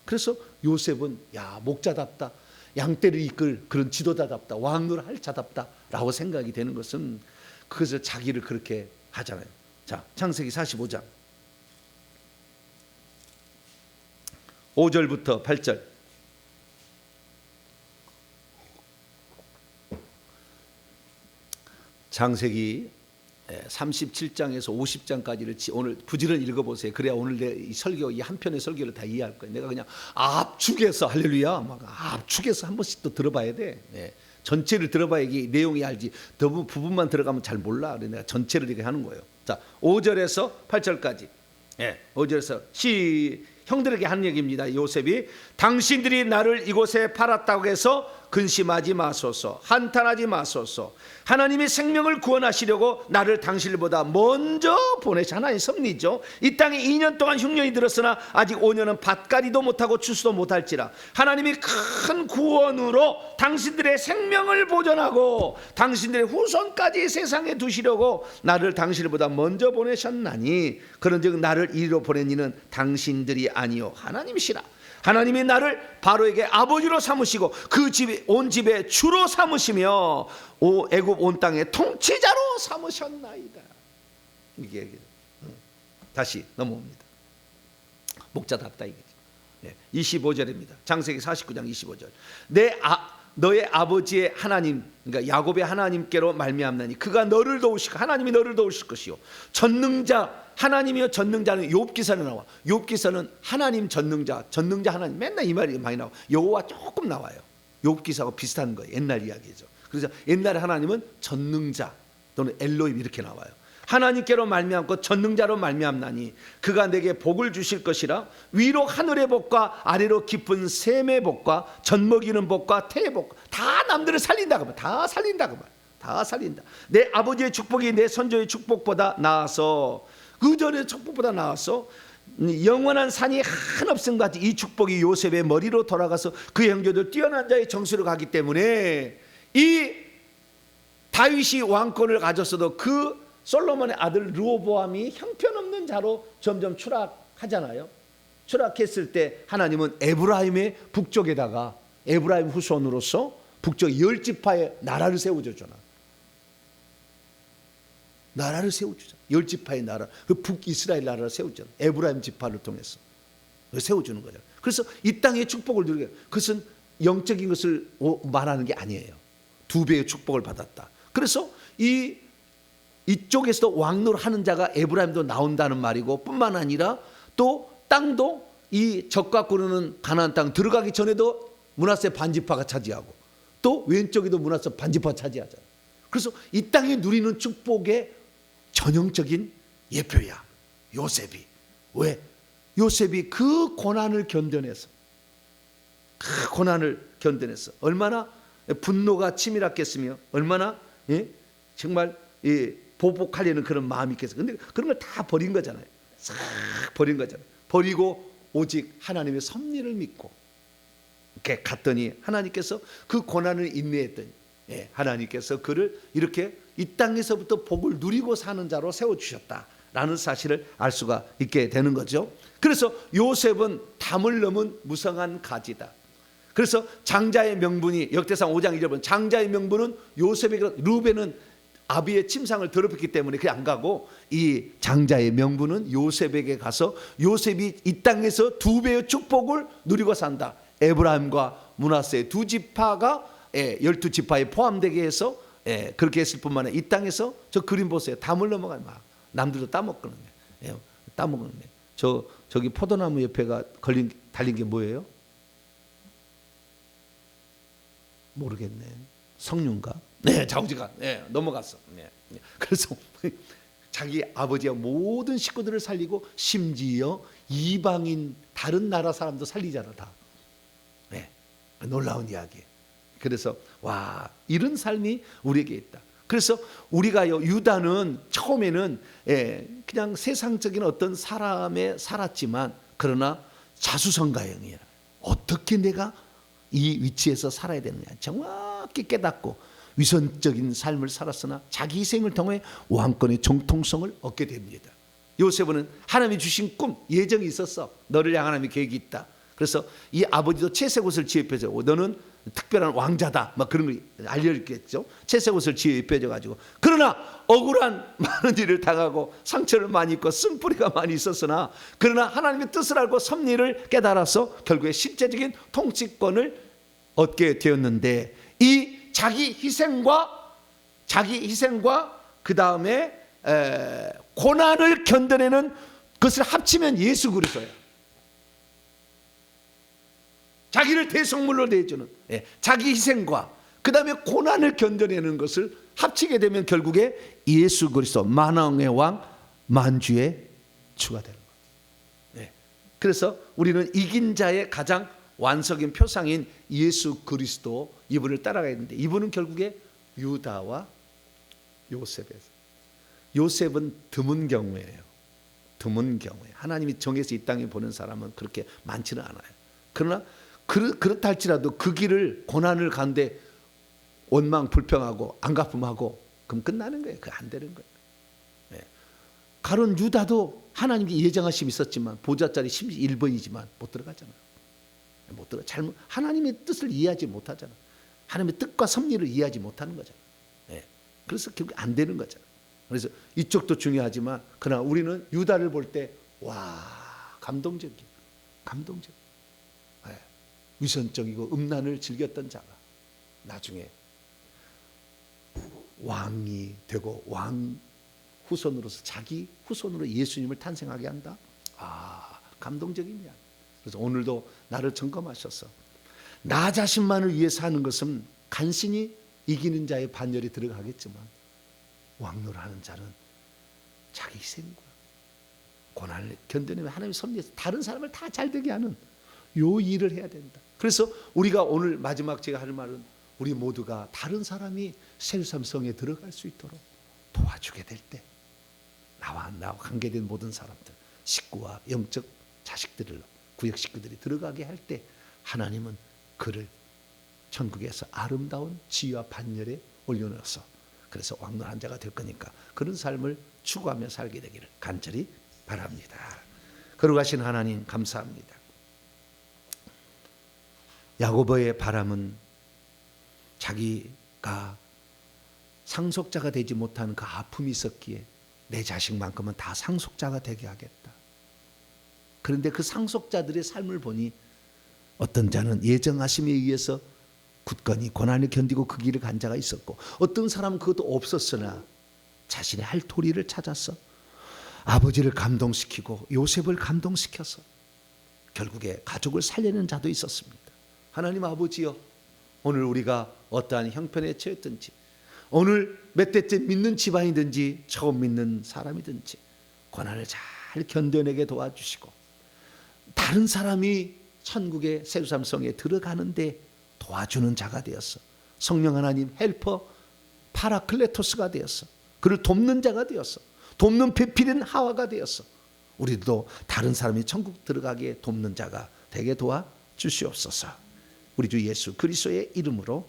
그래서 요셉은 목자답다, 양떼를 이끌 그런 지도자답다, 왕노를 할 자답다라고 생각이 되는 것은, 그것을 자기를 그렇게 하잖아요. 자, 창세기 45장 5절부터 8절. 창세기 37장에서 50장까지를 오늘 부지런히 읽어보세요. 그래야 오늘 내 이 설교, 이 한 편의 설교를 다 이해할 거예요. 내가 그냥 압축해서, 할렐루야, 막 압축해서 한 번씩 또 들어봐야 돼. 전체를 들어봐야 이게 내용이 알지. 너무 부분만 들어가면 잘 몰라. 그래서 내가 전체를 이렇게 하는 거예요. 자, 5절에서 8절까지. 5절에서 형들에게 하는 얘기입니다. 요셉이 당신들이 나를 이곳에 팔았다고 해서 근심하지 마소서. 한탄하지 마소서. 하나님의 생명을 구원하시려고 나를 당신보다 먼저 보내시. 하나님 섭리죠. 이 땅에 2년 동안 흉년이 들었으나 아직 5년은 밭가리도 못하고 추수도 못할지라. 하나님이 큰 구원으로 당신들의 생명을 보존하고 당신들의 후손까지 세상에 두시려고 나를 당신보다 먼저 보내셨나니 그런즉 나를 이리로 보낸 이는 당신들이 아니요 하나님이시라. 하나님이 나를 바로에게 아버지로 삼으시고 그 집에 온 집에 주로 삼으시며 애굽 온 땅의 통치자로 삼으셨나이다. 이게 다시 넘어옵니다. 목자답다 이거죠. 25절입니다. 창세기 49장 25절. 너의 아버지의 하나님, 그러니까 야곱의 하나님께로 말미암나니 그가 너를 도우시고 하나님이 너를 도우실 것이요 전능자 하나님이요 전능자는 욥기서에 나와. 욥기서는 하나님 전능자 하나님 맨날 이 말이 많이 나와. 여호와 조금 나와요. 욥기서하고 비슷한 거예요. 옛날 이야기죠. 그래서 옛날에 하나님은 전능자 또는 엘로힘 이렇게 나와요. 하나님께로 말미암고 전능자로 말미암나니 그가 내게 복을 주실 것이라. 위로 하늘의 복과 아래로 깊은 샘의 복과 젖먹이는 복과 태의 복 다 남들을 살린다 그 말. 다 살린다 그 말. 다 살린다. 내 아버지의 축복이 내 선조의 축복보다 나아서 그 전의 축복보다 나아서 영원한 산이 한없음 같이 이 축복이 요셉의 머리로 돌아가서 그 형제들 뛰어난 자의 정수로 가기 때문에 이 다윗이 왕권을 가졌어도 그 솔로몬의 아들 르호보암이 형편없는 자로 점점 추락하잖아요. 추락했을 때 하나님은 에브라임의 북쪽에다가 에브라임 후손으로서 북쪽 10지파의 나라를 세워주잖아. 나라를 세워주잖아. 10지파의 나라, 그 북이스라엘 나라를 세우잖아. 에브라임 지파를 통해서 세워주는 거잖아. 그래서 이 땅의 축복을 누리게. 그것은 영적인 것을 말하는 게 아니에요. 2배의 축복을 받았다. 그래서 이쪽에서도 왕노하는 자가 에브라임도 나온다는 말이고, 뿐만 아니라 또 땅도 이 적과 꾸르는 가나안 땅 들어가기 전에도 므낫세 반지파가 차지하고 또 왼쪽에도 므낫세 반지파가 차지하잖아요. 그래서 이 땅에 누리는 축복의 전형적인 예표야 요셉이. 왜? 요셉이 그 고난을 견뎌내서 얼마나 분노가 치밀했겠으며 얼마나 정말 보복하려는 그런 마음이 있겠어요. 근데 그런 걸 다 버린 거잖아요. 싹 버린 거잖아요. 버리고 오직 하나님의 섭리를 믿고 이렇게 갔더니 하나님께서 그 고난을 인내했더니 하나님께서 그를 이렇게 이 땅에서부터 복을 누리고 사는 자로 세워주셨다라는 사실을 알 수가 있게 되는 거죠. 그래서 요셉은 담을 넘은 무성한 가지다. 그래서 장자의 명분이 역대상 5장 1절 보면 장자의 명분은 요셉에게, 루벤은 아비의 침상을 더럽혔기 때문에 그냥 안 가고 이 장자의 명분은 요셉에게 가서 요셉이 이 땅에서 2배의 축복을 누리고 산다. 에브라임과 므낫세 2지파가 12지파에 포함되게 해서 그렇게 했을 뿐만 아니라 이 땅에서 저 그림 보세요. 담을 넘어가 막 남들도 따먹거든요. 따먹거든요. 저기 포도나무 옆에가 달린 게 뭐예요? 모르겠네. 석류인가? 네, 자우지가 넘어갔어. 그래서 자기 아버지와 모든 식구들을 살리고 심지어 이방인 다른 나라 사람도 살리잖아 다. 놀라운 이야기. 그래서 와, 이런 삶이 우리에게 있다. 그래서 우리가요, 유다는 처음에는 그냥 세상적인 어떤 사람에 살았지만 그러나 자수성가형이야. 어떻게 내가 이 위치에서 살아야 되느냐 정확히 깨닫고 위선적인 삶을 살았으나 자기 희생을 통해 왕권의 정통성을 얻게 됩니다. 요셉은 하나님이 주신 꿈, 예정이 있었어. 너를 향한 하나님의 계획이 있다. 그래서 이 아버지도 채색 옷을 지어 입혀줘. 너는 특별한 왕자다. 막 그런 걸 알려줬겠죠. 채색 옷을 지어 입혀줘 가지고. 그러나 억울한 많은 일을 당하고 상처를 많이 입고 쓴뿌리가 많이 있었으나 그러나 하나님의 뜻을 알고 섭리를 깨달아서 결국에 실제적인 통치권을 얻게 되었는데 이 자기 희생과 그 다음에 고난을 견뎌내는 것을 합치면 예수 그리스도예요. 자기를 대성물로 내주는 자기 희생과 그 다음에 고난을 견뎌내는 것을 합치게 되면 결국에 예수 그리스도 만왕의 왕 만주의 주가 되는 거예요. 그래서 우리는 이긴 자의 가장 완성인 표상인 예수 그리스도, 이분을 따라가야 되는데 이분은 결국에 유다와 요셉이에요. 요셉은 드문 경우예요. 드문 경우에 하나님이 정해서 이 땅에 보낸 사람은 그렇게 많지는 않아요. 그러나 그렇다 할지라도 그 길을 고난을 가는데 원망 불평하고 안갚음하고 그럼 끝나는 거예요. 그게 안 되는 거예요. 네. 가론 유다도 하나님께 예정하심이 있었지만 보좌자리 11번이지만 못 들어가잖아요. 못 들어. 잘못 하나님의 뜻을 이해하지 못하잖아. 하나님의 뜻과 섭리를 이해하지 못하는 거잖아. 네. 그래서 결국 안 되는 거잖아. 그래서 이쪽도 중요하지만 그러나 우리는 유다를 볼 때 와, 감동적이에요. 감동적. 네. 위선적이고 음란을 즐겼던 자가 나중에 왕이 되고 왕 후손으로서 자기 후손으로 예수님을 탄생하게 한다. 아, 감동적인 이야기. 그래서 오늘도 나를 점검하셔서 나 자신만을 위해 사는 것은 간신히 이기는 자의 반열에 들어가겠지만 왕노하는 자는 자기 희생과 고난을 견뎌내면 하나님의 섭리에서 다른 사람을 다 잘되게 하는 요 일을 해야 된다. 그래서 우리가 오늘 마지막 제가 할 말은 우리 모두가 다른 사람이 예루살렘 성에 들어갈 수 있도록 도와주게 될 때 나와 관계된 모든 사람들, 식구와 영적 자식들을 구역 식구들이 들어가게 할 때 하나님은 그를 천국에서 아름다운 지위와 반열에 올려놓아서 그래서 왕노한 자가 될 거니까 그런 삶을 추구하며 살게 되기를 간절히 바랍니다. 거룩하신 하나님 감사합니다. 야고보의 바람은 자기가 상속자가 되지 못한 그 아픔이 있었기에 내 자식만큼은 다 상속자가 되게 하겠다. 그런데 그 상속자들의 삶을 보니 어떤 자는 예정하심에 의해서 굳건히 고난을 견디고 그 길을 간 자가 있었고 어떤 사람은 그것도 없었으나 자신의 할 도리를 찾아서 아버지를 감동시키고 요셉을 감동시켜서 결국에 가족을 살리는 자도 있었습니다. 하나님 아버지여, 오늘 우리가 어떠한 형편에 처했든지 오늘 몇 대째 믿는 집안이든지 처음 믿는 사람이든지 고난을 잘 견뎌내게 도와주시고 다른 사람이 천국의 예루살렘 성에 들어가는데 도와주는 자가 되었어. 성령 하나님 헬퍼 파라클레토스가 되었어. 그를 돕는 자가 되었어. 돕는 배필인 하와가 되었어. 우리도 다른 사람이 천국 들어가게 돕는 자가 되게 도와주시옵소서. 우리 주 예수 그리스도의 이름으로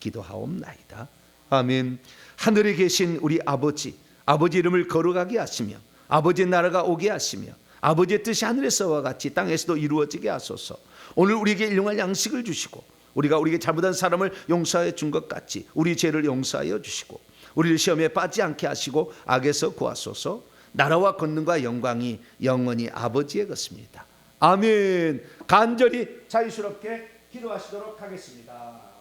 기도하옵나이다. 아멘. 하늘에 계신 우리 아버지, 아버지 이름을 거룩하게 하시며 아버지의 나라가 오게 하시며 아버지의 뜻이 하늘에서와 같이 땅에서도 이루어지게 하소서. 오늘 우리에게 일용할 양식을 주시고 우리가 우리에게 잘못한 사람을 용서해 준 것 같이 우리 죄를 용서하여 주시고 우리를 시험에 빠지지 않게 하시고 악에서 구하소서. 나라와 권능과 영광이 영원히 아버지의 것입니다. 아멘. 간절히 자유스럽게 기도하시도록 하겠습니다.